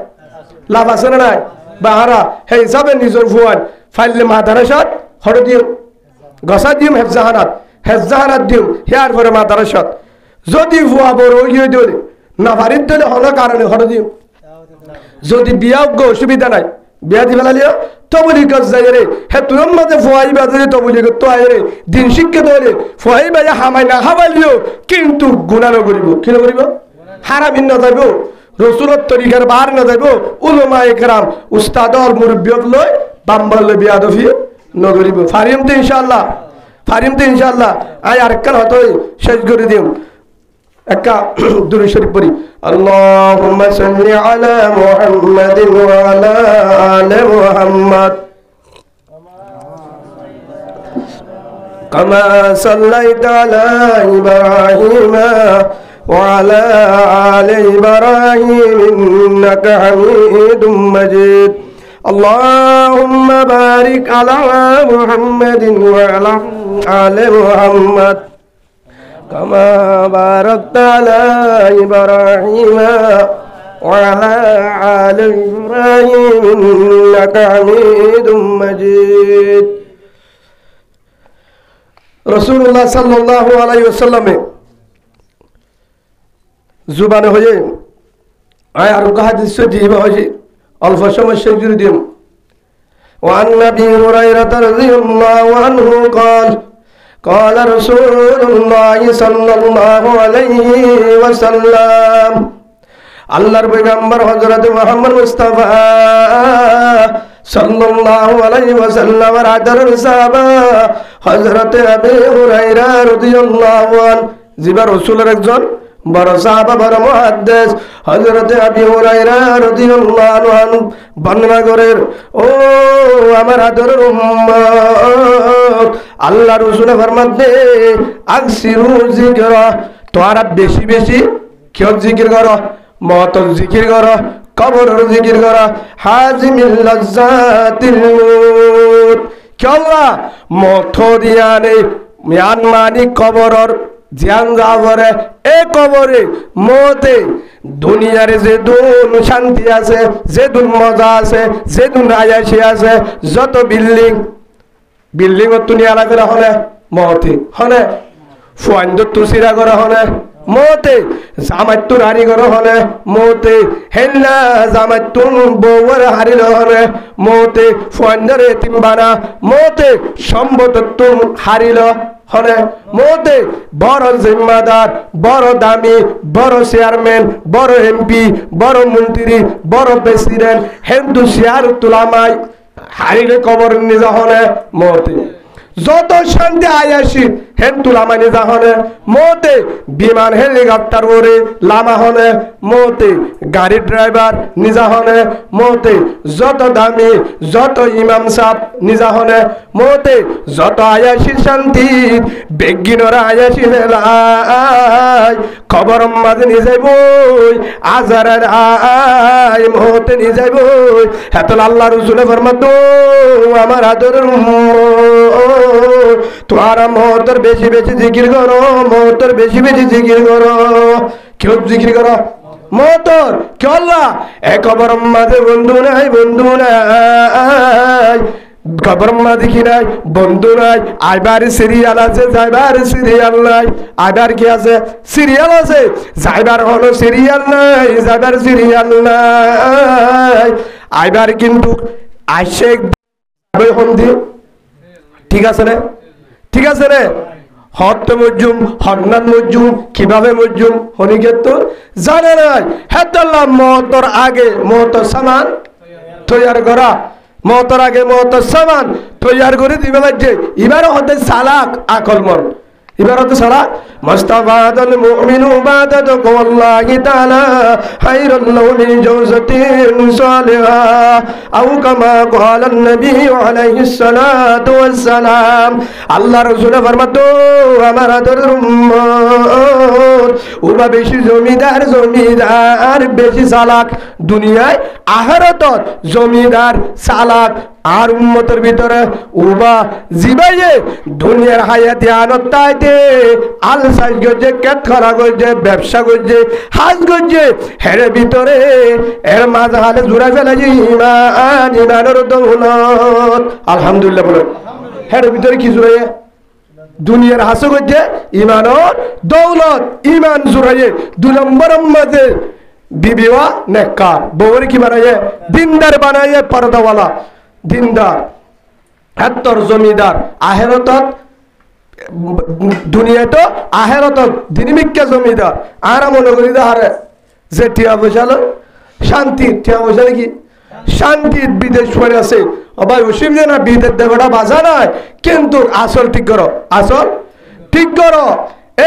লাভ আছে না নাই বাহারা হে হিসাবে নিজের ভুয়ান ফাইলে মাদারাসাত হরে দিও গসা দিম হেফজাহানাত দিম হিয়ার পরে মাদারাসাত যদি ভুয়া বড় ইয়ে দিলে না বাড়ির দিলে হলো কারণে হরে দিম যদি বিয়া অসুবিধা নাই বিয়া দি ফেলালিও তবলিগত যাই রে হে তোর মাঝে ফুয়াই বাজে তবলিগত তো আয় রে দিন শিক্ষা ধরে ফুয়াই বাজে হামাই না হাবালিও কিন্তু গুনাহ নকরিব কি নকরিব হারামিন না যাইব রসুলের তরিকার বাহার না যাইব উলামা ইকরাম উস্তাদর মুরব্বিয়ক লয় বাম্বাল বিয়াদফি নগরিব ফারিম তো ইনশাআল্লাহ আয় আরেকখান হতই শেষ করে দিম একটা দুরূদ শরীফ পড়ি আল্লাহুম্মা সাল্লি আলা মুহাম্মাদিন ওয়া আলা আলি মুহাম্মাদ কামা সাল্লাইতা আলা ইব্রাহিম ওয়া আলা আলি ইব্রাহিম ইন্নাকা হামিদুম মাজিদ اللهم بارك على محمد وعلى آل محمد كما باركت على إبراهيم وعلى آل إبراهيم إنك حميد مجيد رسول الله صلى الله عليه وسلم زبان হয়ে আয় আর হাদিস দিবা হয়ে অল্প সময় শেষ করে দিম وعن أبي هريرة رضي الله عنه قال رسول الله صلى الله عليه وسلم আল্লাহর পয়গম্বর হযরত মুহাম্মদ মুস্তাফা সাল্লাল্লাহু আলাইহি ওয়াসাল্লামের আদরের সাহাবা হযরত আবু হুরায়রা রাদিয়াল্লাহু আনহু যিনি রাসূলের একজন বড় সাহাবা বড় মুহাদ্দিস হযরত আবু হুরায়রা রাদিয়াল্লাহু আনহু বর্ণনা করেন, ও আমার আদরের উম্মত, আল্লাহ রাসূল ফরমাতে আকসিরু যিকরা, তোমরা বেশি বেশি কিও জিকির করো, মওতর জিকির করো, কবরের জিকির করো, হাজিমিল লাজ্জাতিল মউত, কেলা মত দিয়ানে মিয়ানমানি কবরের জ্ঞান যাবরে এ কবরে মতে দুনিয়ারে যে দুন শান্তি আছে, যে দুন মজা আছে, যে দুন আয়াসি আছে, যত বিল্ডিং বিল্ডিং দুনিয়া লাগে হলে মতে হলে ফুয়ান্দ তুসিরা করে হলে মতে জামাতুর হারি করে হলে মতে হেল্লা জামাতুর বউর হারিল হলে মতে ফুয়ান্দার এতিম বানা মতে সম্পদ হারিল হলে মতে বড় জিম্মাদার, বড় দামি, বড় চেয়ারম্যান, বড় এমপি, বড় মন্ত্রী, বড় প্রেসিডেন্ট হিন্দু শেয়ার তুলামাই হারিলে কবর নিজা হলে মতে যত শান্তি আয়াসি হেন্তু লামা নিজা হলে মতে বিমান হেলিকপ্টার ওরে লামা হলে মতে গাড়ি ড্রাইভার নিজা হলে মতে যত দামি যত ইমাম সাহেব নিজা হলে মতে যত আয়াসি শান্তি বেগিনরা আয়াসি হেলাই খবর মাঝে নিজাইবই আজারের আয় মতে নিজাইবই হেতল আল্লাহ রাসূল ফরমাতো আমার আদরের তোমরা মওতর বেশি বেশি জিকির করো, মওতর বেশি বেশি জিকির করো, কেউ জিকির করো মওতর কেলা এক খবর মাঝে বন্ধু নাই, বন্ধু নাই খবর মাঝে কি নাই, বন্ধু নাই, আইবার সিরিয়াল আছে, যাইবার সিরিয়াল নাই, আইবার কি আছে সিরিয়াল আছে, যাইবার হলো সিরিয়াল নাই, যাইবার সিরিয়াল নাই, আইবার কিন্তু আইসে হন্দি ঠিক আছে রে, ঠিক আছে রে, হত মজুম হন্নান মজুম কিভাবে মজুম হনিকে তো জানে নাই, হেতাল্লাহ মওতর আগে মওতর সামান তৈয়ার করা, মওতর আগে মওতর সামান তৈয়ার করে দিবে লাগছে, এবার হতে সালাক আকল মন, এবার হতে সালাক মুস্তাফাদুল মুমিনু বাদাতু ওয়াল্লাহি তাআলা খায়রুল লাহু মিন জাওজাতিন সালিহা আও কামা ক্বালান নবী আলাইহিস সালাতু ওয়াস সালাম। আল্লাহ রাসূল ফরমাতো আমার আদরের উম্মত ওবা বেশি জমিদার, জমিদার বেশি চালাক দুনিয়ায় আখিরাতত, জমিদার চালাক আর উম্মতের ভিতরে ওবা জিবাইয়ে দুনিয়ার হায়াতে আনতাইতে আল সাইজ গজে কেট করা গজে ব্যবসা গজে হাজ গজে হের ভিতরে এর মাঝে হালে জুড়া ফেলে ইমান, ইমানের দৌলত আলহামদুলিল্লাহ বলো, হের ভিতরে কি জুড়াইয়ে দুনিয়ার হাসে গজে ইমানের দৌলত, ইমান জুড়াইয়ে দুই নম্বর মাঝে বিবিওয়া নেককার বউরে কি বানাইয়ে দিনদার বানাইয়ে পর্দাওয়ালা দিনদার হেত্তর জমিদার আখিরাতত দুনিয়াতে আখিরাতত দিনমিক্কা জমিদার আর মনে করি হারে যে টিয়া পয়সা শান্তি, টিয়া পয়সা কি শান্তি বিদেশ পড়ে আছে ভাই ওসিম যে না বিদেশ দেবটা বাজা নাই, কিন্তু আসল ঠিক করো, আসল ঠিক করো,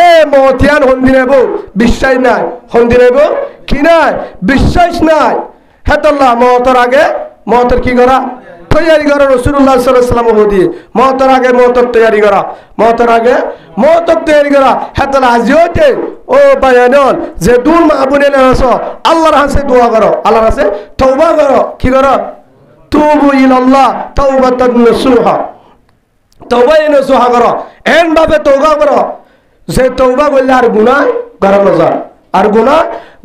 এ মতিয়ান হন্দি নেব বিশ্বাস নাই, হন্দি নেব কি নাই বিশ্বাস নাই, হেতাল্লাহ মওতর আগে মওতর কি করা তৈয়ারি করা, রাসূলুল্লাহ সাল্লাল্লাহু আলাইহি ওয়াসাল্লাম দিয়ে মওতর আগে মওতর তৈয়ারি করা, মওতর আগে মওতর তৈয়ারি করা, হেতাল্লাহ আজিওতে ও বায়ানল যে দুল মাহবুবে নাস আল্লাহর কাছে দোয়া করো, আল্লাহর কাছে তওবা করো, কি করো তুবু ইলাল্লাহ তাওবাতান নাসুহা, তওবা নসুহা করো, এন ভাবে তওবা করো যে তওবা করলে আর গুনাহ গরানো যায়, আর গুনাহ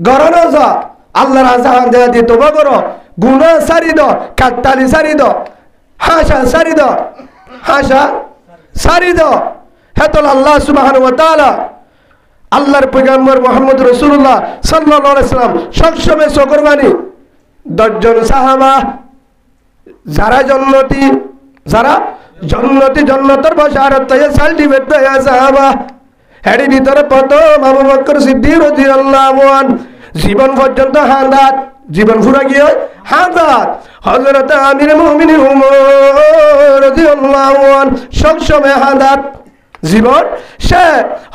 গরানো যায়, আল্লাহর আযাব দেয়া দিয়ে তওবা করো, গুনাহ সারি দাও, কাটালি সারি দাও, হাসা সারি দাও, হাসা সারি দাও, হেতল আল্লাহ সুবহানাহু ওয়া তাআলা আল্লাহর পয়গম্বর মুহাম্মদ রাসূলুল্লাহ সাল্লাল্লাহু আলাইহি সাল্লাম সবসময় শুকরবানি 10 জন সাহাবা যারা জান্নাতি, যারা জান্নাতি জান্নাতের বশারত তায়ে সার্টিফিকেট পেয়ে সাহাবা হেডি ভিতরে প্রথম আবু বকর সিদ্দিক রাদিয়াল্লাহু আনহু জীবন পর্যন্ত হাদাত, জীবন ফুরা গিয়ে হাদাত, হযরত আমির মুমিনিন উমর রাদিয়াল্লাহু আনহু সবসময় হাদাত, জীবন সে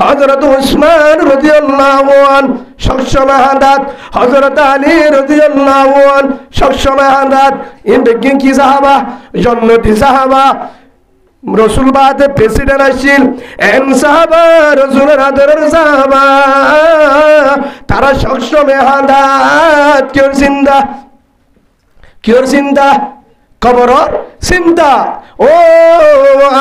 হযরত উসমান রাদিয়াল্লাহু আনহু সবসময় হাদাত, হযরত আলী রাদিয়াল্লাহু আনহু সবসময় হাদাত। ইনতে কি সাহাবা, জান্নাতি সাহাবা, রসুল বাদে প্রেসিডেন্ট আসছিল, এন সাহাবা রসুলের আদরের সাহাবা, তারা সবসময় হাদাত কিয়র চিন্তা, কিয়র চিন্তা, কবরর চিন্তা। ও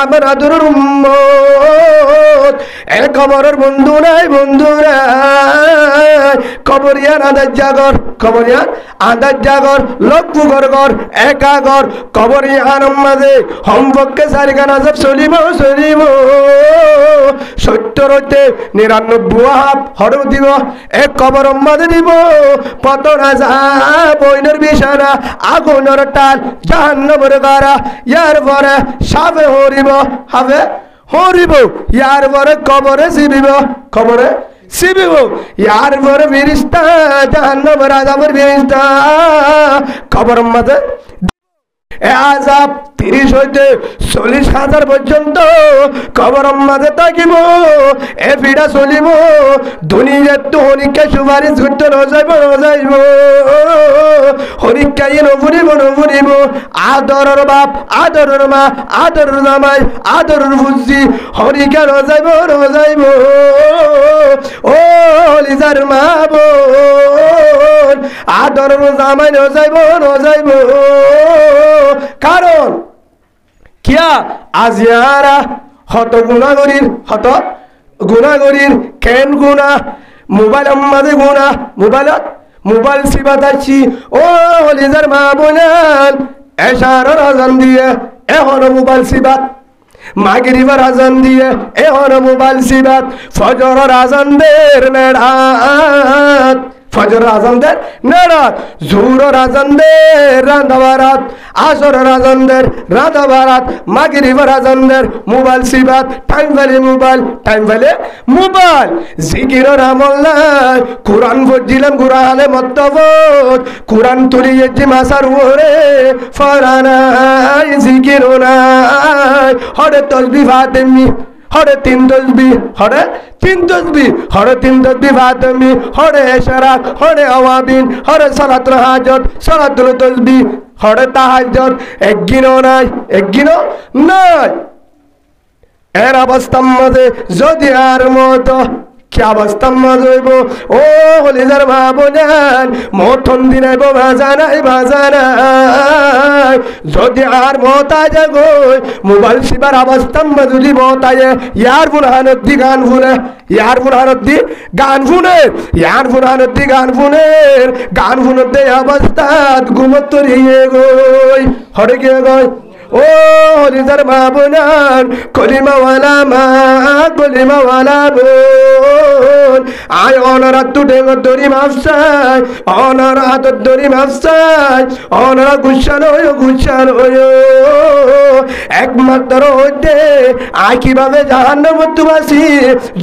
আমার আদরের উম্মত, এ কবরের বন্ধু নাই, বন্ধু নাই, কবরিয়ান আদার জাগর, কবরিয়ান আদার জাগর, লক্ষ্য গর একা গর, কবরিয়ান মাঝে হমপক্ষে সারিগান আজাব চলিব চলিব, ৭০ হইতে ৯৯ হাফ হর দিব, এক কবর মাঝে দিব, পতন আজাব বইনের বিছানা, আগুনের টাল, জাহান্নামের গারা, ইয়ার পরে সাবে হরিব, হবে হরিব, ইয়ার পরে কবরে শিবিব, কবরে শিবিব, ইয়ার পরে ফেরেশতা জাহান্নামের আযাবের ফেরেশতা কবর মাঝে আযাব ৩০ হইতে ৪০,০০০ পর্যন্ত কবর মাঝে থাকিব, এ পিড়া চলিব, দুনিয়ার তো হরিকা সুপারিশ করতে নজাইব নজাইব, হরিকাই নফুরিব নফুরিব, আদরের বাপ, আদরের মা, আদরের জামাই, আদরের ফুজি, হরিকা নজাইব নজাইব, ও লিজার মা বোন, আদরের জামাই নজাইব নজাইব, কারণ কিয়া আজিয়ারা হত গুণাগরির, হত গুণাগরির কেন গুণা, মোবাইল আমাদের গুণা, মোবাইলত মোবাইল সিবাতাচ্ছি, ও লিজার মা বোনান, এশারের আজান দিয়ে এখন মোবাইল সিবাত, মাগরিবের আজান দিয়ে এখন মোবাইল সিবাত, ফজরের আজান দের নেড়াত, ফজরের আজান দের নেড়াত, জোহরের আজান দের রাঁধাবারাত, আসরের আজান দের রাঁধাবারাত, মাগরিবের আজান দের মোবাইল সিবাত, টাইম ফেলে মোবাইল, টাইম ফেলে মোবাইল, জিকিরের আমল নাই, কোরআন পড়ছিলাম কোরআনে মত্তবত, কোরআন তুলিয়েছি মাসার ওরে, ফরানাই জিকিরও নাই, হরে তসবিহ ফাতেমি, হরে ৩ তসবিহ, হরে ৩ তসবিহ, হরে ৩ তসবিহ ফাতেমি, হরে ইশরাক, হরে আওয়াবিন, হরে সালাতুল হাজত, সালাতুল তসবিহ, হরে তাহাজ্জুদ, একগিনও নাই, একগিনও নাই। এর অবস্থার মাঝে যদি আর মতো কি অবস্থার মাঝে হইব, ও হলিজার মা বোনান, মতন দিনাইব ভাজানাই ভাজানাই, যদি আর মতায় যাগো মোবাইল শিবার অবস্থার মাঝে যদি মতায়, ইয়ার বুরহানদ্দি গান ফুনে, ইয়ার বুরহানদ্দি গান ফুনে, ইয়ার বুরহানদ্দি গান ফুনের, গান ফুনতে অবস্থা ঘুমত তরিয়ে গই, হরে গিয়ে গই, ও হলিজার মা বোনান, কলিমাওয়ালা মা, কলিমাওয়ালা বোন, আয় অনারা তুটে দরি মাফসাই, অনারা হাতর দরি মাফসাই, অনারা গুচ্ছানো গুচ্ছানো, একমাত্র হইতে আয় কিভাবে জাহান্নামবাসী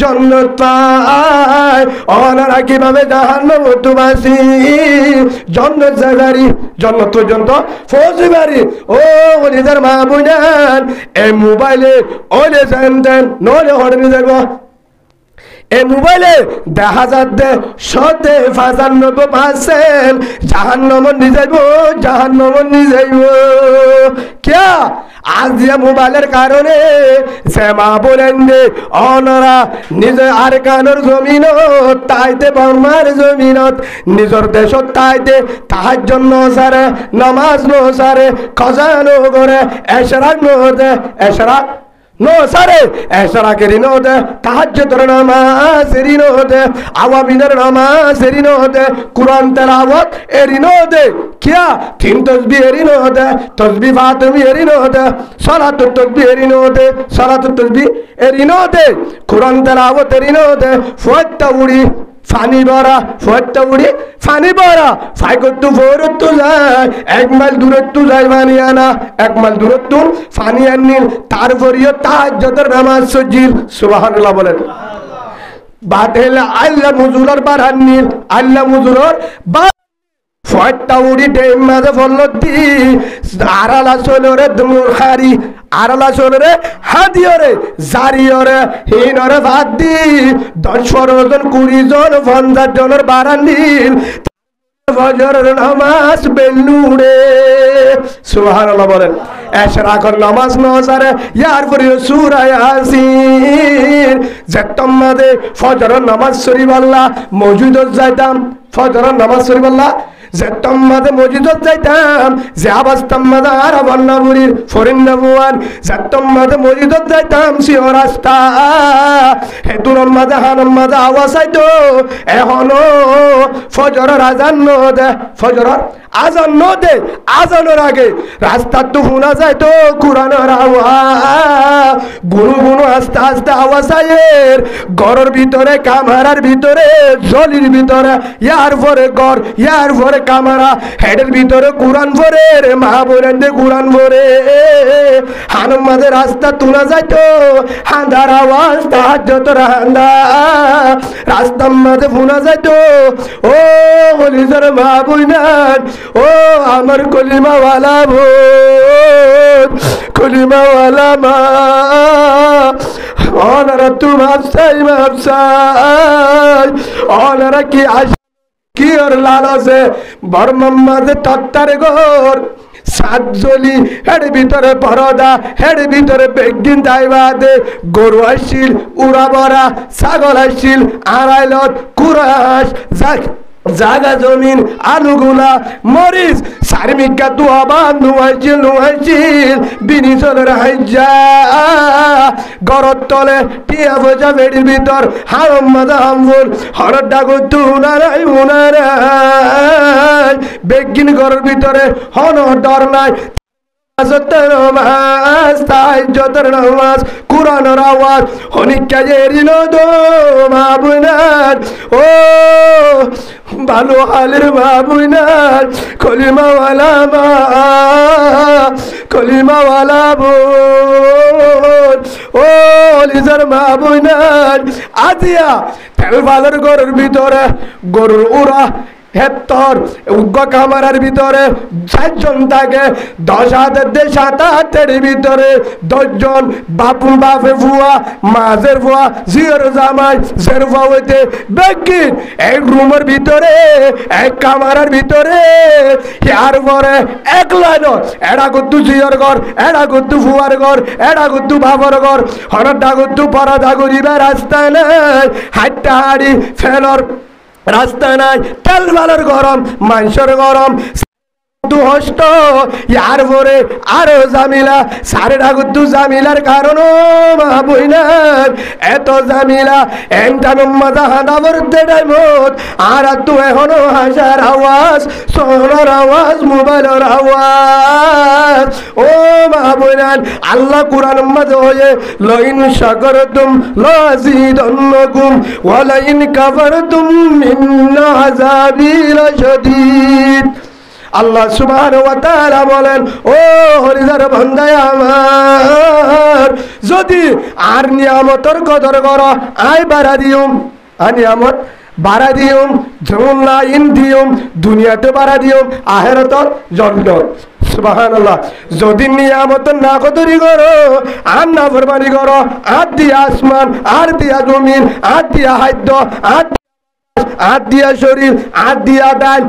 জান্নাত পায়, অনারা কিভাবে জাহান্নামবাসী জান্নাত যাবারি, জান্নাত পর্যন্ত পৌঁছবারি। ও হলিজার মা বোনান, এ মোবাইলে ওলে জানতেন নলে হড়ে যাব, এ মোবাইলে দেখা যাচ্ছে 95% জাহান্নাম নিজাইব, জাহান্নাম নিজাইব, কিয়া আজ মোবাইলের কারণে সে মা বলেন যে অনারা নিজে আর কানোর জমিনত, তাইতে বর্মার জমিনত, নিজের দেশত তাইতে তাহার জন্য সারে নামাজ নো সারে, খজানো করে এশরাক নো দে, এশরাক নো সারে, এশরাকের নো দে, তাহাজ্জুদের নামাজ এরি নো দে, আওয়াবিনের নামাজ এরি নো দে, কুরআন তেলাওয়াত এরি নো দে, কিয়া ৩ তসবিহ এরি নো দে, তসবিহ ফাতেমি এরি নো দে, সালাতুত তসবিহ এরি নো দে, সালাতুত তসবিহ এরি নো দে, কুরআন তেলাওয়াত এরি নো দে, ফুয়াত্তা উড়ি ফানি বড়া, ফুয়াত্তা উড়ি ফানি বড়া, ফাইকত্তু ফোরত্তু যায়, ১ মাইল দূরত্তু যায় ফানি আনা, ১ মাইল দূরত্তু ফানি আনিল, তারপরেও তাহাজ্জুদের নামাজ সজিল, সুবহানাল্লাহ বলেন। বাতেলা আল্লাহ মুজুরার বারান্নিল, আল্লাহ মুজুরার ফয়টা উড়ি ডেম মাঝে ফলতি আরালা চলরে মুরখারি আরালা চলরে হাদিয়রে জারিয়রে হিনরে ভাত দি 10-12 জন 20 জন 50 জনের বারান্দিল ফজরের নামাজ বেলুড়ে সুবহানাল্লাহ বলেন এশরাকের নামাজ নজারে ইয়ার পরে সূরা ইয়াসিন যেতম মাদে ফজরের নামাজ শরীফ আল্লাহ মসজিদে যাইতাম ফজরের নামাজ শরীফ আল্লাহ যেতম মাদে মসজিদে যাইতাম যে আবাস্তাম মাদা আর বন্নাবুরির ফরিন নবুয়ান যেতম মাদে মসজিদে যাইতাম সিও রাস্তা হেতুর মাদে হানম মাদে আওয়াজ আইতো এখনো ফজরের আজান নদে ফজরের আজান নদে আজানের আগে রাস্তা তো শোনা যায় তো কোরআনের আওয়াজ গুনু গুনু আস্তে আস্তে আওয়াজ আয়ের ঘরের ভিতরে কামারার ভিতরে জলির ভিতরে ইয়ার পরে ঘর ইয়ার পরে কামারা হেডের ভিতরে কোরআন পরে রে মা বলেন দে কোরআন পরে হানম মাঝে রাস্তা তোলা যায় তো হান্দার আওয়াজ তাহাজ্জুদের হান্দা রাস্তার মাঝে শোনা যায় তো ও হলিজার মা বইনান ও আমার কলিমাওয়ালা বোন কলিমাওয়ালা মা ওনারা তু মাপসাই ওনারা কি আস কি ওর লালসে বর্মাম্মাদে তত্তারে গোর সাতজলি হেড ভিতরে পরদা হেড ভিতরে বেগদিন দাইবাদে গরু আসছিল উড়া বরা ছাগল আসছিল আড়াইলত কুরাস জাগা জমিন আলুগুলা মরিচ সার্মিকা দুয়াবা নুয়াইছিল বিনিজলের হাইজা গরত তলে টিয়া বোঝা বেড়ির ভিতর হারম মাদা হামফুল হরদ ডাগু তুনারাই উনারাই বেগিন ঘরের ভিতরে হন ডর নাই নামাজ তাহাজ্জুদের নামাজ কোরআনের আওয়াজ হনিকা জেরিল দো মা বুনার ও ভালো হালের মা বুনার কলিমাওয়ালা মা কলিমাওয়ালা বোন ও লিজার মা বুনার আজিয়া তেল ভালোর ঘরের ভিতরে গরুর উড়া হেত্তর উগ্র কামারার ভিতরে 4 জন থাকে 10 হাতের 7 হাতের ভিতরে 10 জন বাপু বাপে ফুয়া মাঝের ফুয়া জিওর জামাই জের ফুয়া হইতে বেকিন এক রুমের ভিতরে এক কামারার ভিতরে ইয়ার পরে এক লাইন এড়া করতু জিওর ঘর এড়া করতু ফুয়ার ঘর এড়া করতু বাবার ঘর হরডা করতু পরাদা করিবে রাস্তা নাই হাইটা হাড়ি ফেলর রাস্তা নাই তেল বালার গরম মাংসর গরম হষ্ট ইয়ার পরে আরো জামিলা সারে ডাগুতু জামিলার কারণ মা বইনার এত জামিলা এন্টানম মাদা হাঁদা বরতে ডাইমত আর তু এখনো হাসার আওয়াজ সোনার আওয়াজ মোবাইলের আওয়াজ ও মা বইনার আল্লাহ কোরআন মাঝে হয়ে লাইন শাকারতুম লাযিদান্নাকুম ওয়া লাইন কাফারতুম ইন্না আযাবি লাশাদীদ আল্লাহ সুবহানাহু ওয়া তাআলা বলেন ও হরিজার বান্দায় আমার যদি আর নিয়ামতের কদর করো আই বাড়া দিউম আর নিয়ামত বাড়া দিউম জুমলা ইন দিউম দুনিয়াতে বাড়া দিউম আখিরাতর জান্নাত সুবহানাল্লাহ যদি নিয়ামত না কদরি করো আর না ফরমানি করো আর দিয়া আসমান আর দিয়া জমিন আর দিয়া খাদ্য আর দিয়া শরীর আর দিয়া ডাল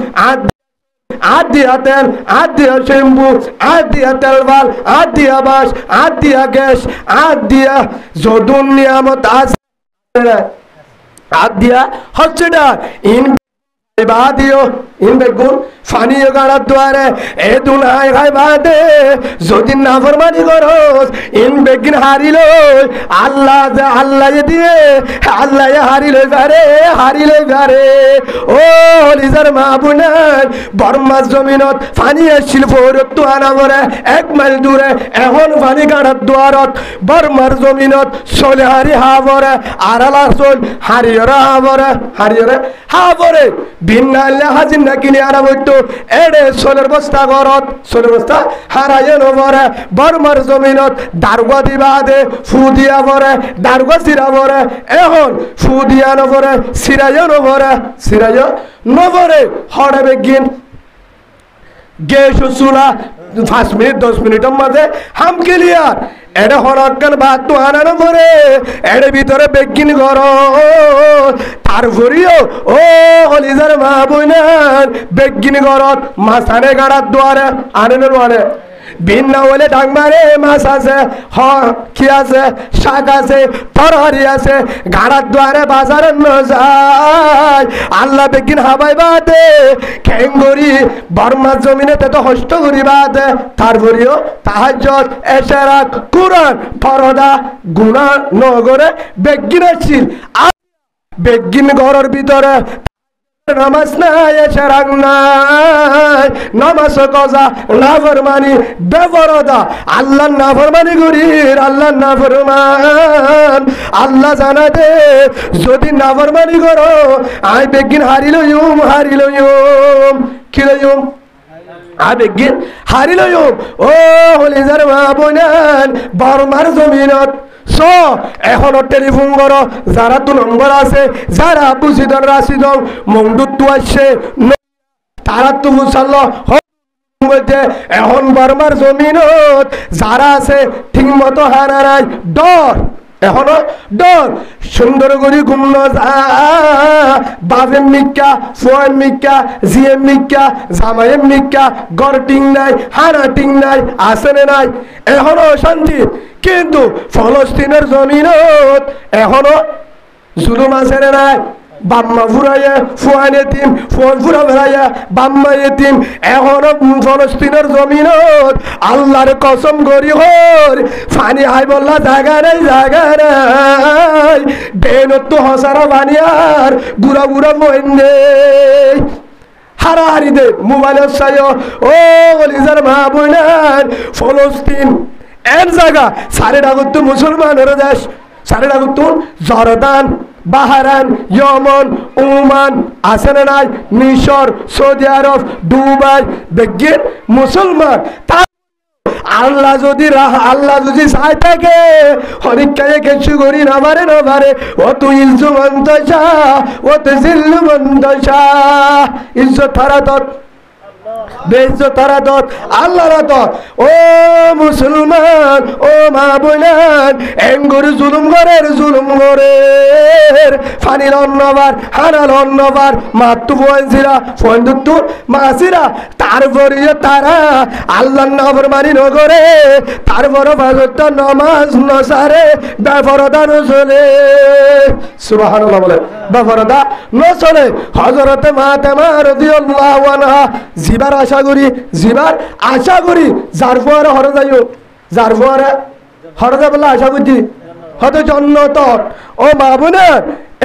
आदिया तेल आदिया शैम्पू आदिया तेलवाल आदिया बाश आदिया गैस आदिया जो दुनिया मत आदिया हॉस्पिटल इन बादियो इन बेगुन फानी गाड़ा द्वारे ए दुनाई खाई बादे जो दिन नाफरमानी करोस इन बेगिन हारी लो अल्लाह ये दिए अल्लाह ये हारी ले बारे ओ लिजर माबुनार बर्मा जमीनत फानी एसिल फोरत तो आना बरे 1 माइल दूरे এখন ফানি গাড়ার দ্বারত বর্মার জমিনত চলে হারি হাবরে আরালা চল হারিয়রা হাবরে বিন্নালে হাজিন না কিনে আরা বইতো এড়ে সোলের বস্তা গরত সোলের বস্তা হারায় নবরে বর্মার জমিনত দারগা দিবা দে ফু দিয়া বরে দারগা সিরা বরে এখন ফু দিয়া নবরে সিরায় নবরে হড়ে বেগিন গ্যাস চুলা 5 মিনিট 10 মিনিটের মাঝে হাম ক্লিয়ার এটা হরকান ভাত তো আনানো পরে এর ভিতরে বেগিন ঘর তারপরেও ও হলিজার মা বোনার বেগিন ঘরত মাছানে গাড়ার দুয়ারে আনেনের ওয়ারে ভিন্ন হলে ডাংমারে মাছ আছে কি আছে শাক আছে তরহারি আছে গাড়ার দুয়ারে বাজারে যায় আল্লাহ বেগিন হাবাই বাদে খেঙ্গরি বর্মার জমিনেতে তো হস্ত করি বাদে তারপরেও তাহাজ্জুদ এশরাক কুরআন পরদা গুনাহ নগরে বেগিন আছিল বেগিন ঘরের ভিতরে নামাজ নাই এশরাক নাই নামাজ কজা নাফরমানি বেপরদা আল্লাহ নাফরমানি করির আল্লাহ নাফরমান আল্লাহ জানা দে যদি নাফরমানি করো আই বেগিন হারিলইম কি লইম আবেগিন হারিলইম ও হলিজার মা বোনান বর্মার জমিনত এখনো টেলিফোন করো যারা 2 নম্বর আছে যারা বুঝিদন রাশিদন মংদুত্তু আসছে তারা তো বুঝালো এখন বর্মার জমিনত যারা আছে ঠিক মতো হারারাই ডর এখনো ডর সুন্দর করে ঘুমন বাজেম মিক্কা ফোয়ান মিক্কা জিএম মিক্কা জামাইম মিক্কা গড় টিং নাই হানা টিং নাই আসেনে নাই এখনো শান্তি কিন্তু ফলস্তিনের জমিনত এখনো জুলুম আসেনে নাই বাম্মা ফুরাইয়া ফুয়ান এতিম ফুয়ান ফুরা ফেরাইয়া বাম্মা এতিম এখনো ফলস্তিনের জমিনত আল্লাহর কসম করি হর ফানি হাই বললা জায়গা নাই বেনত তো হসারা বানিয়ার গুড়া গুড়া বইন্দে হারাহারি দে মোবাইলের সায় ও গলিজার মা বোনার ফলস্তিন এর জায়গা সারে ডাগুত মুসলমানের দেশ সারে ডাগুত জর্দান বাহারান ইয়েমেন ওমান আছে না নাই মিশর সৌদি আরব দুবাই বেগিন মুসলমান আল্লাহ যদি চাই থাকে হরিকায়ে কিছু করি না পারে ও তুই ইলজু মন্তশা ও তুই জিল্লু মন্তশা ইজ্জত হারাতত বেইজ্জত হারাতত আল্লাহ রাতত ও মুসলমান ও মা বোনান এঙ্গুর জুলুম করের ফানিল অন্নবার হানাল অন্নবার মাতু ফোয়ানছিরা ফোয়ানদুত্তু মাসিরা তারপরেও তারা আল্লাহর নাফরমানি নগরে তারপরও ফাজরটা নামাজ নসারে বেপরদা নচলে সুবহানাল্লাহ বলে বেপরদা নচলে হযরতে ফাতেমা রাদিয়াল্লাহু আনহা জিবার আশা করি যার ফোয়ারে হরে যাইও যার ফোয়ারে হরে যাবলা আশা করছি হয়তো জন্নত ও মা বোনের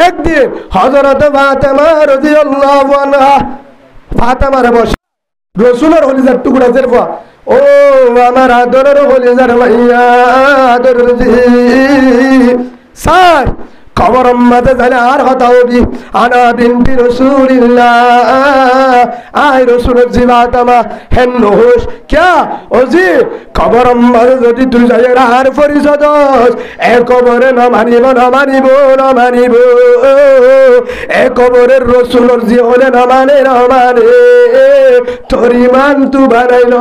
একদিন হযরতে ফাতেমা রাদিয়াল্লাহু আনহা ফাতেমারে বসে রসুলের হলিজার টুকরা জেরফা ও আমার আদরের হলিজার মাইয়া আদরের স্যার খবর মাঝে জানে আর কথা হবি আনা বিনতি রসুলিল্লাহ আই রসুলের জিবাতামা হেন হোস ক্যা ওজি খবর মাঝে যদি তুই যাই আর পরিষদ এ কবরে না মানিব এ কবরের রসুলের জি হলে না মানে তোর ইমান তু বানাইল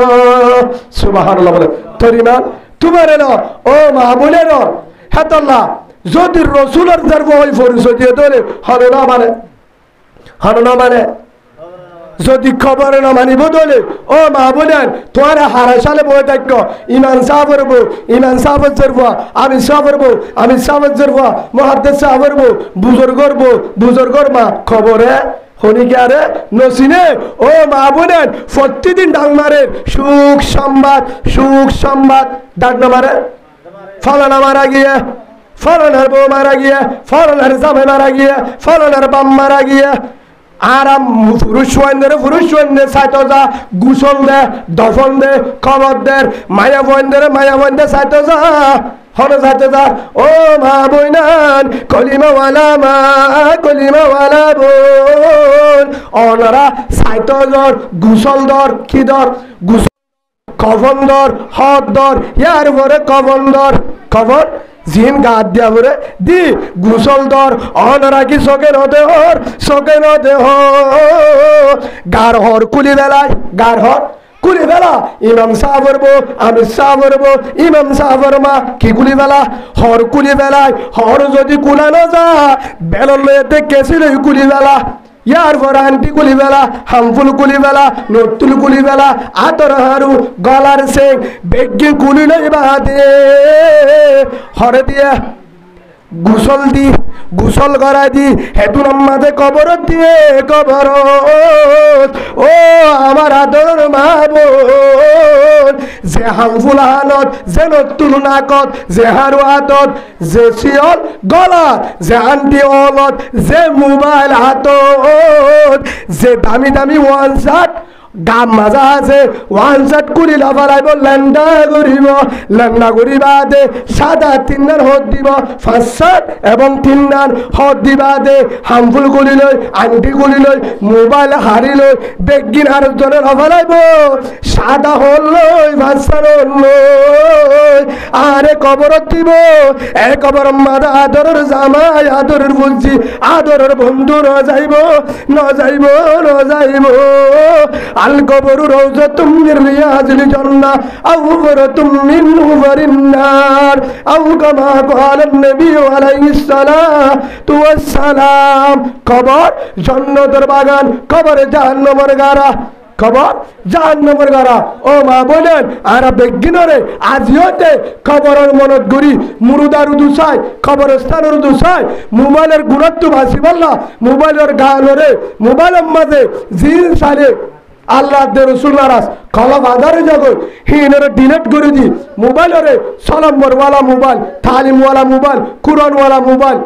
সুবহানাল্লাহ বলে তোর ইমান তু বানাইল ও মা বোনের হেতল্লাহ যদি রসুলের জন্ম ওই পরিচয় দিয়ে ধরে হলো না মানে যদি খবরে না মানিব ধরে ও মা বোনেন তোমার হারা সালে বয়ে থাক ইমান সাহর জরবা আমি সাহর জরবা মহাদ্দেশ সাহর বুজুর্গর মা খবরে হনিকারে নসিনে ও মা বোনেন প্রতিদিন ডাং মারে সুখ সংবাদ ডাক না মারে ফলানা মারা গিয়ে ফলনের বউ মারা গিয়ে ফলনের জামে মারা গিয়ে ফলনের বাম মারা গিয়ে আরাম পুরুষ ওয়াইন্দে সাইতো যা গুসল দে দফন দে খবর দে মায়া বইন্দে সাইতো যা হরে সাইতো যা ও মা বইনান কলিমাওয়ালা বোন অনারা সাইতো দর গুসল দর কি দর গুসল কফন দর হদ দর ইয়ার পরে কফন দর খবর জিন গাদ দিয়া বলে দি গুসল দর অনরা কি সকে নদে গার হর কুলি বেলায় কুলি ফেলা ইমাম সাহ করবো আমি সাহ করবো ইমাম সাহ ফরমা কি কুলি ফেলা হর কুলি ফেলায় হর যদি কুলানো যা বেলন লয়েতে কেছিল কুলি ফেলা ইয়ার পর আন্টি কুলি বেলা হামফুল কুলি বেলা নতুল কুলি বেলা আতর হারু গলার সেং বেগ্গি কুলি লই বাদে হরে দিয়ে গুসল করা দি হেতু নামাজে কবর দিয়ে কবর ও আমার আদর মা বোন যে হামফুল হালত যে নতুল নাকত যে হারু হাতত যে শিয়ল গলাত যে আন্টি অলত যে মোবাইল হাতত যে দামি দামি ওয়ান শার্ট গাম মাজা আছে ওয়ান শার্ট কুড়ি লাফালাইব লেন্ডা করিবা দে সাদা তিননার হদ দিব ফার্স্ট শার্ট এবং তিননার হদ দিবা দে হামফুল গুলি লই আন্টি গুলি লই মোবাইল হারি লই বেগিন আর জনে লাফালাইব সাদা হল লই ফার্স্ট শার্ট হল লই আরে কবরত দিব এ কবর মাদা আদরের জামাই আদরের বুঝি আদরের বন্ধু ন যাইব আল কবরু রাউযাতুম মির রিয়াজিল জান্নাহ আও ফারাতুম মিন হুবারিন নার আও কামা ক্বালা নবী আলাইহিস সালাতু ওয়াস সালাম কবর জান্নাতের বাগান কবর জাহান্নামের গারা কবর জাহান্নামের গারা ও মা বলেন আর বেগিনরে আজিওতে কবরের মনত গরি মুরুদার দুসাই কবরস্থানের দুসাই মোবাইলের গুরুত্ব বাসি বললা মোবাইলের গানরে মোবাইলের মাঝে জিন সালে আল্লাহ দে রসুল নারাজ কলম আধারে জগৎ হিনরে ডিলেট করে দি মোবাইলরে সলম্বরওয়ালা মোবাইল তালিমওয়ালা মোবাইল কুরআনওয়ালা মোবাইল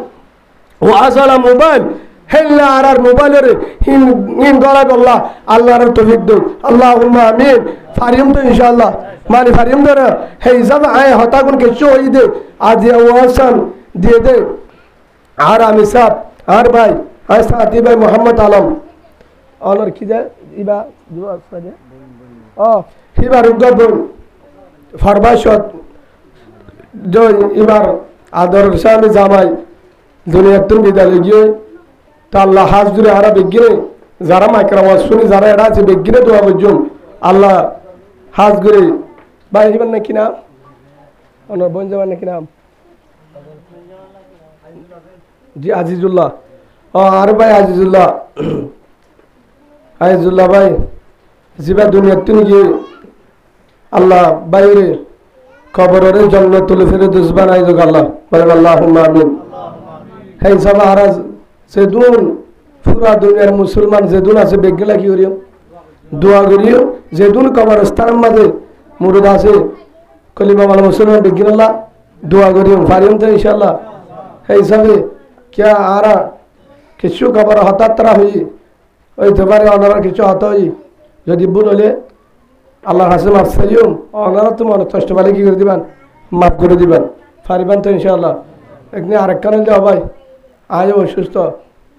ওয়াজওয়ালা মোবাইল হেল্লা আর মোবাইলরে হিন গলা বল্লা আল্লাহর তৌফিক দে আল্লাহুম্মা আমিন ফারিম তো ইনশাআল্লাহ মানে ফারিম দরে হে হিসাব আয় হতা কোন কিছু হই দে আজ ওয়াসান দিয়ে দে আর আমি সাহেব আর ভাই আর সাথী ভাই মোহাম্মদ আলম অনর কি যায় ইবা দুয়া সাজে ও হিবার উগবন ফরবাশত জয় ইবার আদর সামনে জামাই দুনিয়া তুমি বিদায় গিয়ে তা আল্লাহ হাজুরে আরা বেগিরে যারা মাইকরা ওয়াজ শুনি যারা এরা আছে বেগিরে দোয়া বুঝুন আল্লাহ হাজ করে ভাই হিবার নাকি নাম অনর বোন জামান নাকি নাম জি আজিজুল্লাহ ও আর ভাই আজিজুল্লাহ ভাই জিবা দুনিয়া তুমি গিয়ে আল্লাহ বাইরে কবরের জন্য তুলে ফিরে দুসবান আইজ আল্লাহ বলেন আল্লাহুম্মা আমিন হে সব আরাজ সেদুন পুরা দুনিয়ার মুসলমান যেদুন আছে বেগলা কি করিও দোয়া করিও যেদুন কবরস্থান মাঝে মুরুদ আছে কলিমা ওয়ালা মুসলমান বেগিনাল্লাহ দোয়া করিও ফারিম তো ইনশাআল্লাহ হে হিসাবে क्या आरा কিছু খবর হঠাৎ তারা হই ওই তোমার অনারা কিছু হত হই যদি ভুল হলে আল্লাহর কাছে মাফ চাইও অনারা তো মনে কষ্ট পালে কি করে দিবেন মাফ করে দিবেন পারিবেন তো ইনশাআল্লাহ একদিন আরেক কারণ যাও ভাই আজ অসুস্থ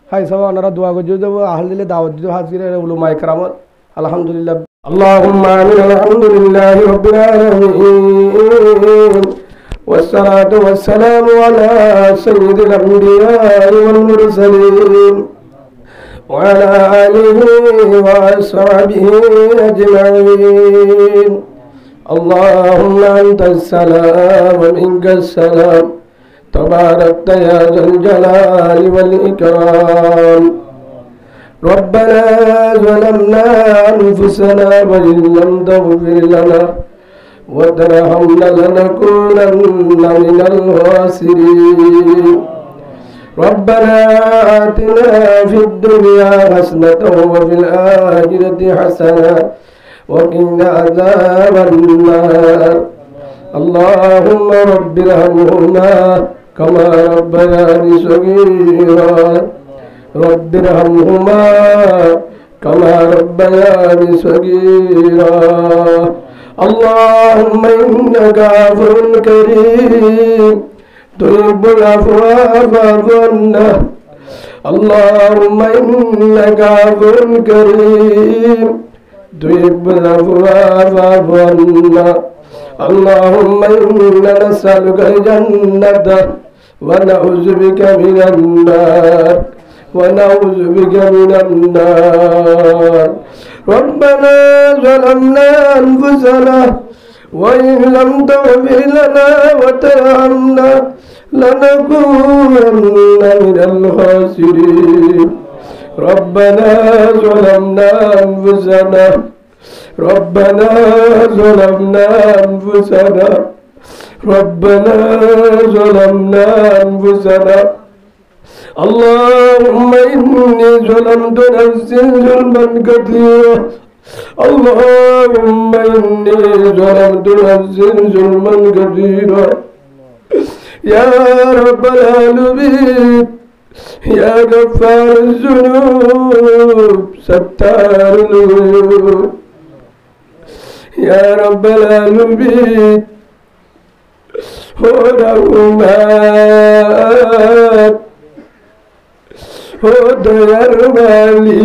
হাই সব ওনারা দোয়া করে দেবো আহল দিলে দাওয়াত দিতে হাজির উলুমায়ে কেরামত আলহামদুলিল্লাহ আল্লাহুম্মা আমিন আলহামদুলিল্লাহি রাব্বিল আলামিন والصلاة والسلام على سيد الأنبياء والمرسلين وعلى آله وأصحابه أجمعين اللهم أنت السلام ومنك السلام تباركت يا ذا الجلال والإكرام ربنا ظلمنا أنفسنا وإن لم تغفر لنا وترحمنا لنكونن من الخاسرين ربنا آتنا في الدنيا حسنة وفي الآخرة حسنة وقنا عذاب النار اللهم رب ارحمهما كما ربياني صغيرا رب ارحمهما كما ربياني صغيرا اللهم إنك عفو كريم تحب العفو فاعف عنا اللهم إنك عفو كريم تحب العفو فاعف عنا اللهم إنا نسألك الجنة ونعوذ بك من النار ربنا ظلمنا أنفسنا وإن لم تغفر لنا وترحمنا لنكونن من الخاسرين ربنا ظلمنا أنفسنا ربنا ظلمنا أنفسنا ربنا ظلمنا أنفسنا اللهم إني ظلمت نفسي ظلما كثيرا اللهم إني ظلمت نفسي ظلما كثيرا يا رب العالمين يا غفار الذنوب ستار العيوب يا رب العالمين هو رحمن هو ديار مالك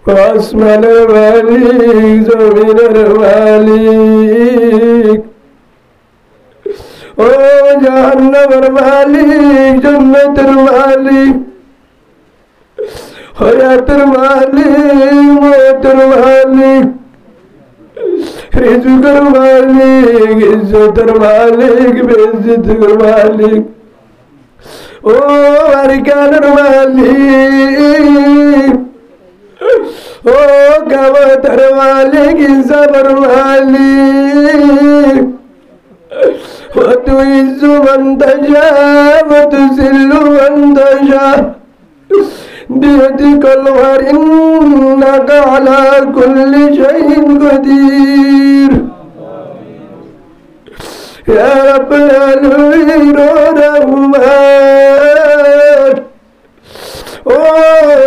واسمان المالك زمين المالك او جهنم المالك جنة المالك حياة المالك موت المالك رزق المالك عزت المالك بعزت المالك او أركان المالك او قوة المالك صبر المالك وتعز من تشاء وتذل من تشاء بيدك الخير إنك على كل شيء قدير يا رب العالمين الرحمن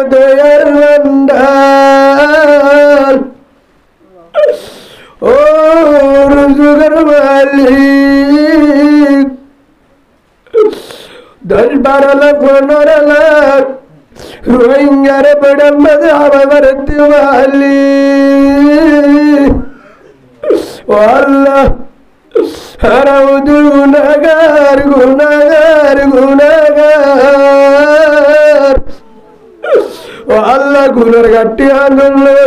ديا المندال رزق المالك دجبر لك ونور لك روينجر بدم مذهب برد والي والله هرود غناغار غناغار غناغار والله غنر غٹي آنلو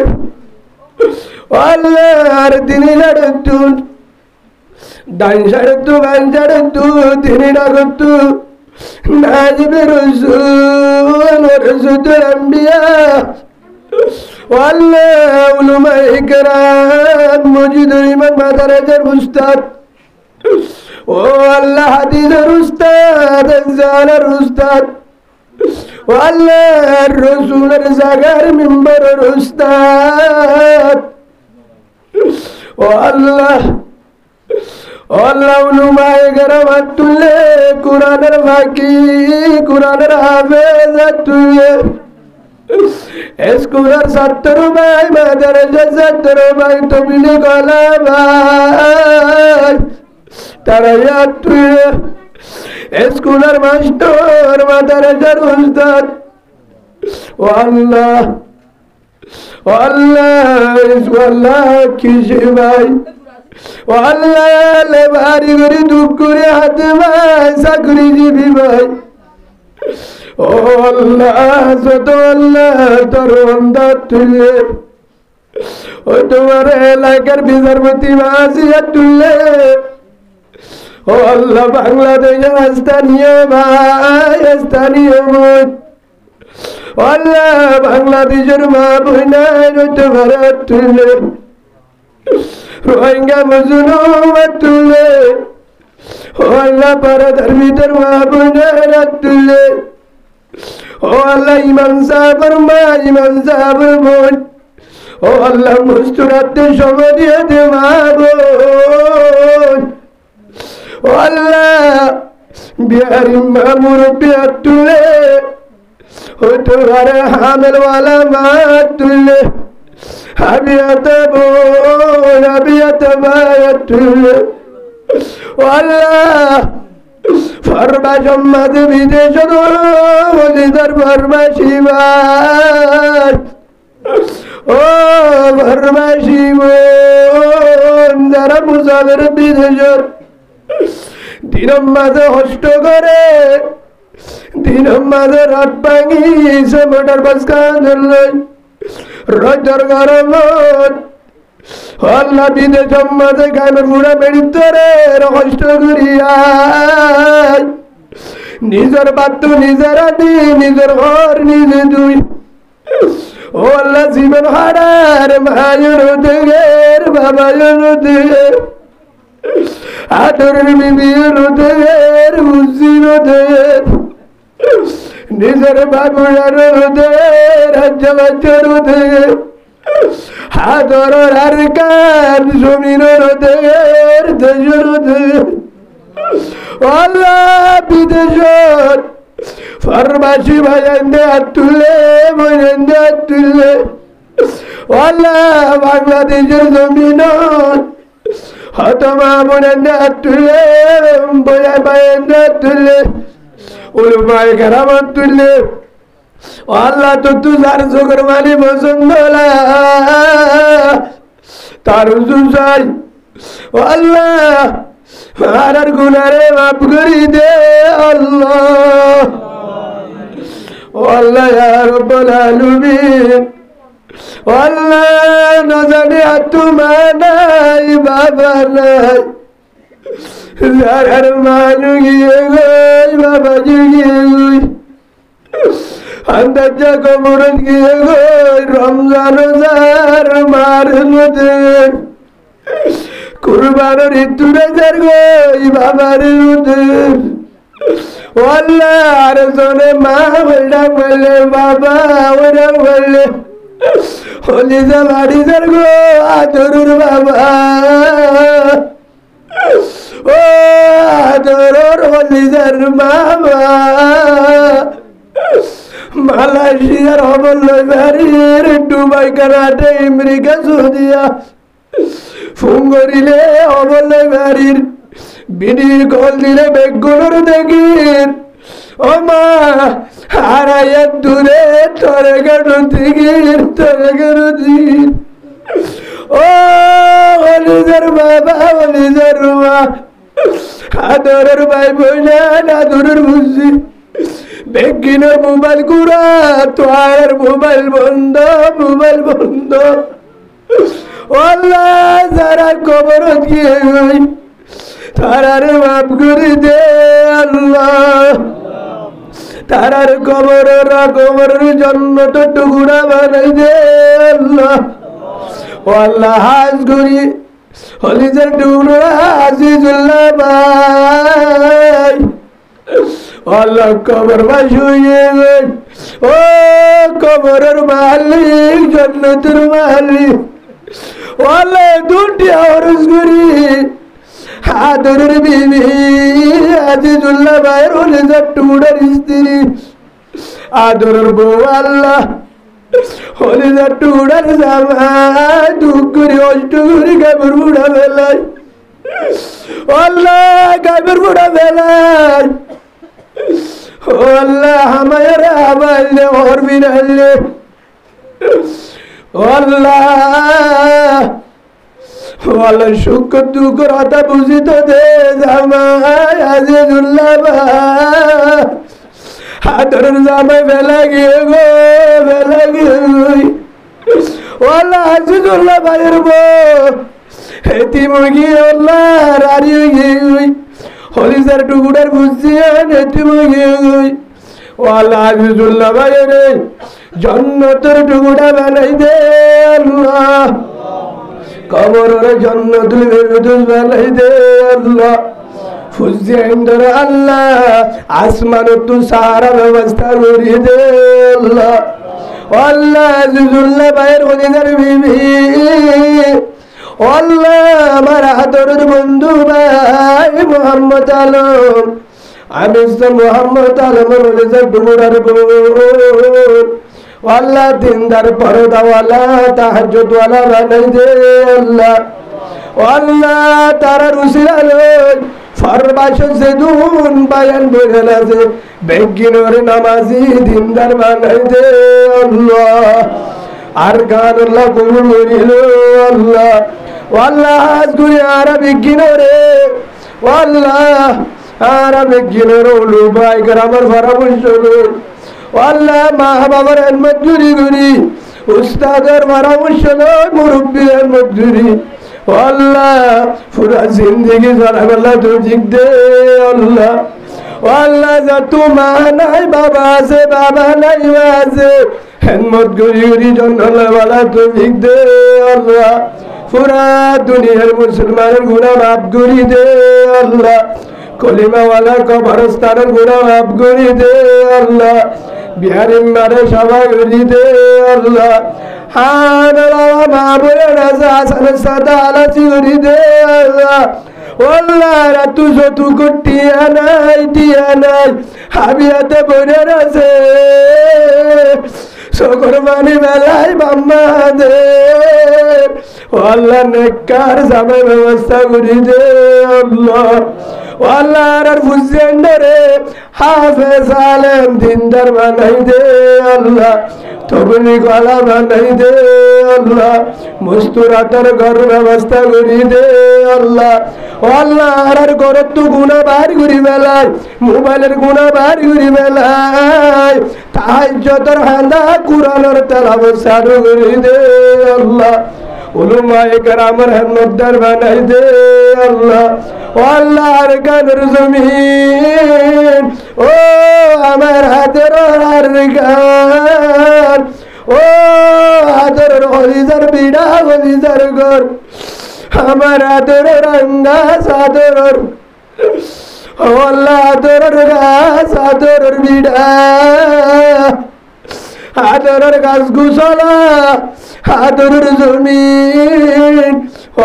والله هردني لڑتو دان شڑتو بان شڑتو دني نغتو ناجب الرسول ورسول الأنبياء والله علماء إكرام موجود من مدرج الأستاذ والله حديث الأستاذ إنسان الأستاذ والله الرسول الزغار منبر الأستاذ والله علماء إكرام التلي قرآن الفقيه قرآن الحافظ التلي اسكولر ستر باي مدرسة ستر باي تبليغ علماء تريات اسكولر مشتور مدرسة الأستاذ والله والله كيشي باي والله لباري غري دكوري حتما سكري جيبي باي والله سدو الله تروندہ تلے تمہارے لائکر بزرمتی معاصیت تلے والله بانگلہ دیش استانیہ بھائی استانیہ موت والله بانگلہ دیشر ماں بھنائن تمہارے تلے روہنگا مظلومت تلے والله پارا دھرمی در ماں بھنائن تلے والله ইমাম সাহেবের মা ইমাম সাহেবের বোন ও আল্লাহ মুস্তুরাতে সময় দিয়ে দে মা বোন ও আল্লাহ বিহারি মা মুরব্বী তুলে ও তোমার হামেলওয়ালা মা তুলে হাবিয়াতে বোন হাবিয়াতে মা তুলে ও আল্লাহ فرما جمد বিদেশ দর فرما শিবান ও فرما শিবন যারা মুসাফির বিদেশ দিন মাঝে হষ্ট করে দিন মাঝে রাত ভাঙিছে মোটর বাস কাঁধের লই রোজর গরমত আল্লাহ বিদেশ মাঝে গামের মুড়া বেড়িতরে কষ্ট করিয়া নিজের বাদ্য নিজের আদি নিজের ঘর নিজে দুই ও আল্লাহ জীবন হারার মায়ের দেগের বাবার দেগের আদরের বিবির দেগের বুঝির দেগের নিজের বাবুর দেগের রাজ্য বাচ্চার দেগের আদরের আর কার জমিনের দেগের দেশের দেগের আল্লাহ বিদেশত ফরমাসি ভাইয়ান্দে আতুলে বইন্দে আতুলে আল্লাহ বাংলাদেশের জমিনত হতমা বইন্দে আতুলে বয়া বাইন্দে আতুলে উলমায়ে কেরাম আতুলে আল্লাহ তো যার চোখের মালি পছন্দ তার চাই আল্লাহ আর গুনারে মাফ করি দে আল্লাহ আল্লাহ ইয়া রাব্বুল আলামিন আল্লাহ না জানি আতুমা নাই বাবা নাই যার মানু গিয়ে গই বাবা গিয়ে গই আন্দাজা কবরত গিয়ে গই রমজান যার মার নদের কুরবানের ইতুরে যার গই বাবার নদের আল্লাহ আর জনে মা বলডা বলে বাবা ওরা বলে হলি যা বাড়ি যার গো আদরুর বাবা ও আদরুর হলি যার বাবা মালয়েশিয়ার হবল বাড়ির দুবাই কানাডা আমেরিকা সৌদিয়া ফুঙ্গরিলে হবল বাড়ির বিনি কল দিলে বেগুলোর দেখির ও মা হারাইয়া দূরে তোরে গেল দিগির তোরে গেল দিন ও হলিজার বাবা হলিজার মা আদরের ভাই বইনা আদরের বুঝি বেগিনের মোবাইল গুড়া তোর মোবাইল বন্ধ আল্লাহ যারা কবরত গিয়ে গই তারার মাফ করে দে আল্লাহ তারার কবরের জন্য তো টুকুরা বানাই দে আল্লাহ ও আল্লাহ হাজ করি হলিজার টুকুরা আজিজুল্লাহ ভাই আল্লাহ কবর বাস হয়ে গই ও কবরের মালিক জান্নাতের মালিক আল্লাহ দুটি আওয়াজ করি আদরের বিবি আজিজুল্লাহ ভাইয়ের হলিজার টুকুরার স্ত্রী আদরের বউ আল্লাহ হলিজার টুকুরার জামাই দুঃখ করে অষ্ট করে গাবের বুড়া বেলায় আল্লাহ গাবের বুড়া বেলায় ও আল্লাহ আমায় আবাইলে ওর বিনাইলে আল্লাহ আল্লাহ সুখ দুঃখ রাতা বুঝিত দে জামাই আজিজুল্লাহ ভাই আদরের জামাই বেলা গিয়ে গো বেলা গিয়ে আল্লাহ আজিজুল্লাহ ভাইয়ের বউ হেতিম গিয়ে আল্লাহ রাড়িয়ে গিয়ে হলিজার টুকুরার বুঝিয়ে হেতিম গিয়ে গই আল্লাহ আজিজুল্লাহ ভাইয়ের জন্নতের টুকুরা বানাই দে আল্লাহ কবরের জন্নতুল ফেরদৌস বানাই দে আল্লাহ ফুজিয়েন্দর আল্লাহ আসমানত সারা ব্যবস্থা করে দে আল্লাহ আল্লাহ আজিজুল্লাহ ভাইয়ের হলিজার বিবি আল্লাহ আমার আদরের বন্ধু ভাই মোহাম্মদ আলম আমি মোহাম্মদ আলমের হলিজার টুকুরার বোন আল্লাহ দিনদার পরদাওয়ালা তাহাজ্জুদওয়ালা বানাই দে আল্লাহ আল্লাহ তারা রুসিলা লই ফরমাশ সেদুন বায়ান বলেন আছে বেগিনর নামাজি দিনদার বানাই দে আল্লাহ আর গান আল্লাহ কবুল করিল আল্লাহ আল্লাহ আজ গুরি আর বেগিনরে আল্লাহ আর আমি গিনের ওলু ভাই গ্রামের পরামর্শ লই আল্লাহ মা বাবার মজুরি করি উস্তাদের পরামর্শ লই মুরব্বীর মজুরি আল্লাহ পুরা জিন্দগি জরাবেলা তৌফিক দে আল্লাহ আল্লাহ যা তু মা নাই বাবা আছে বাবা নাই মা আছে হেমত গরি গরি জন্নলা তৌফিক দে আল্লাহ পুরা দুনিয়ার মুসলমানের গুনাহ মাফ করি দে আল্লাহ কলিমাওয়ালা কবরস্থানের গুনাহ মাফ করি দে আল্লাহ বিহারি মারে সভা করি দে আল্লাহ হান মাবুরে রাজা হাসান সাদা আলাচি করি দে আল্লাহ আল্লাহ রাতু যতু কটিয়া নাই টিয়া নাই হাবিয়াতে বইরে আছে সকর মানি বেলায় বাম্মা দে আল্লাহ নেককার জামে ব্যবস্থা করি দে আল্লাহ আল্লাহ আর বুঝেন রে হাফেজ আলেম দিনদার বানাই দে আল্লাহ তবলি গলা বানাই দে আল্লাহ মুস্তুরাতার ঘর ব্যবস্থা করি দে আল্লাহ আল্লাহ আর ঘরের তো গুণা বার করি বেলায় মোবাইলের গুণা বার করি বেলায় তাহাজ্জুদের হান্দা কুরআনের তেলাওয়াত চালু করি দে আল্লাহ উলুমায়ে কেরামের হেমতদার বানাই দে আল্লাহ আল্লাহ আর গানের জমিন ও আমার হাতের আর গান ও হাতের হলিজার বিড়া হলিজার ঘর আমার হাতের রঙ্গা সাদর ও আল্লাহ হাতের গাছ হাতের বিড়া হাতের গাছ গুছলা হাতের জমিন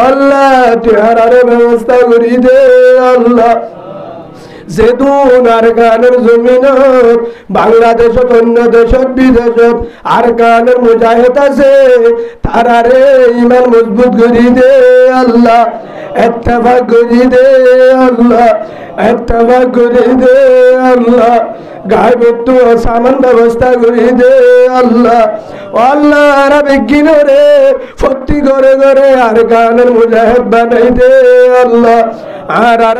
আল্লাহ চেহারার ব্যবস্থা করি দে আল্লাহ যেদুন আর গানের জমিন বাংলাদেশত অন্য দেশত বিদেশত আর গানের মুজাহিদ আছে তারারে ইমান মজবুত করি দে আল্লাহ ইত্তেফাক করি দে আল্লাহ ইত্তেফাক করি দে আল্লাহ গায়বত সামান ব্যবস্থা করি দে আল্লাহ আল্লাহ আর বিজ্ঞানরে ফতি করে করে আর গানের মুজাহিদ বানাই দে আল্লাহ আর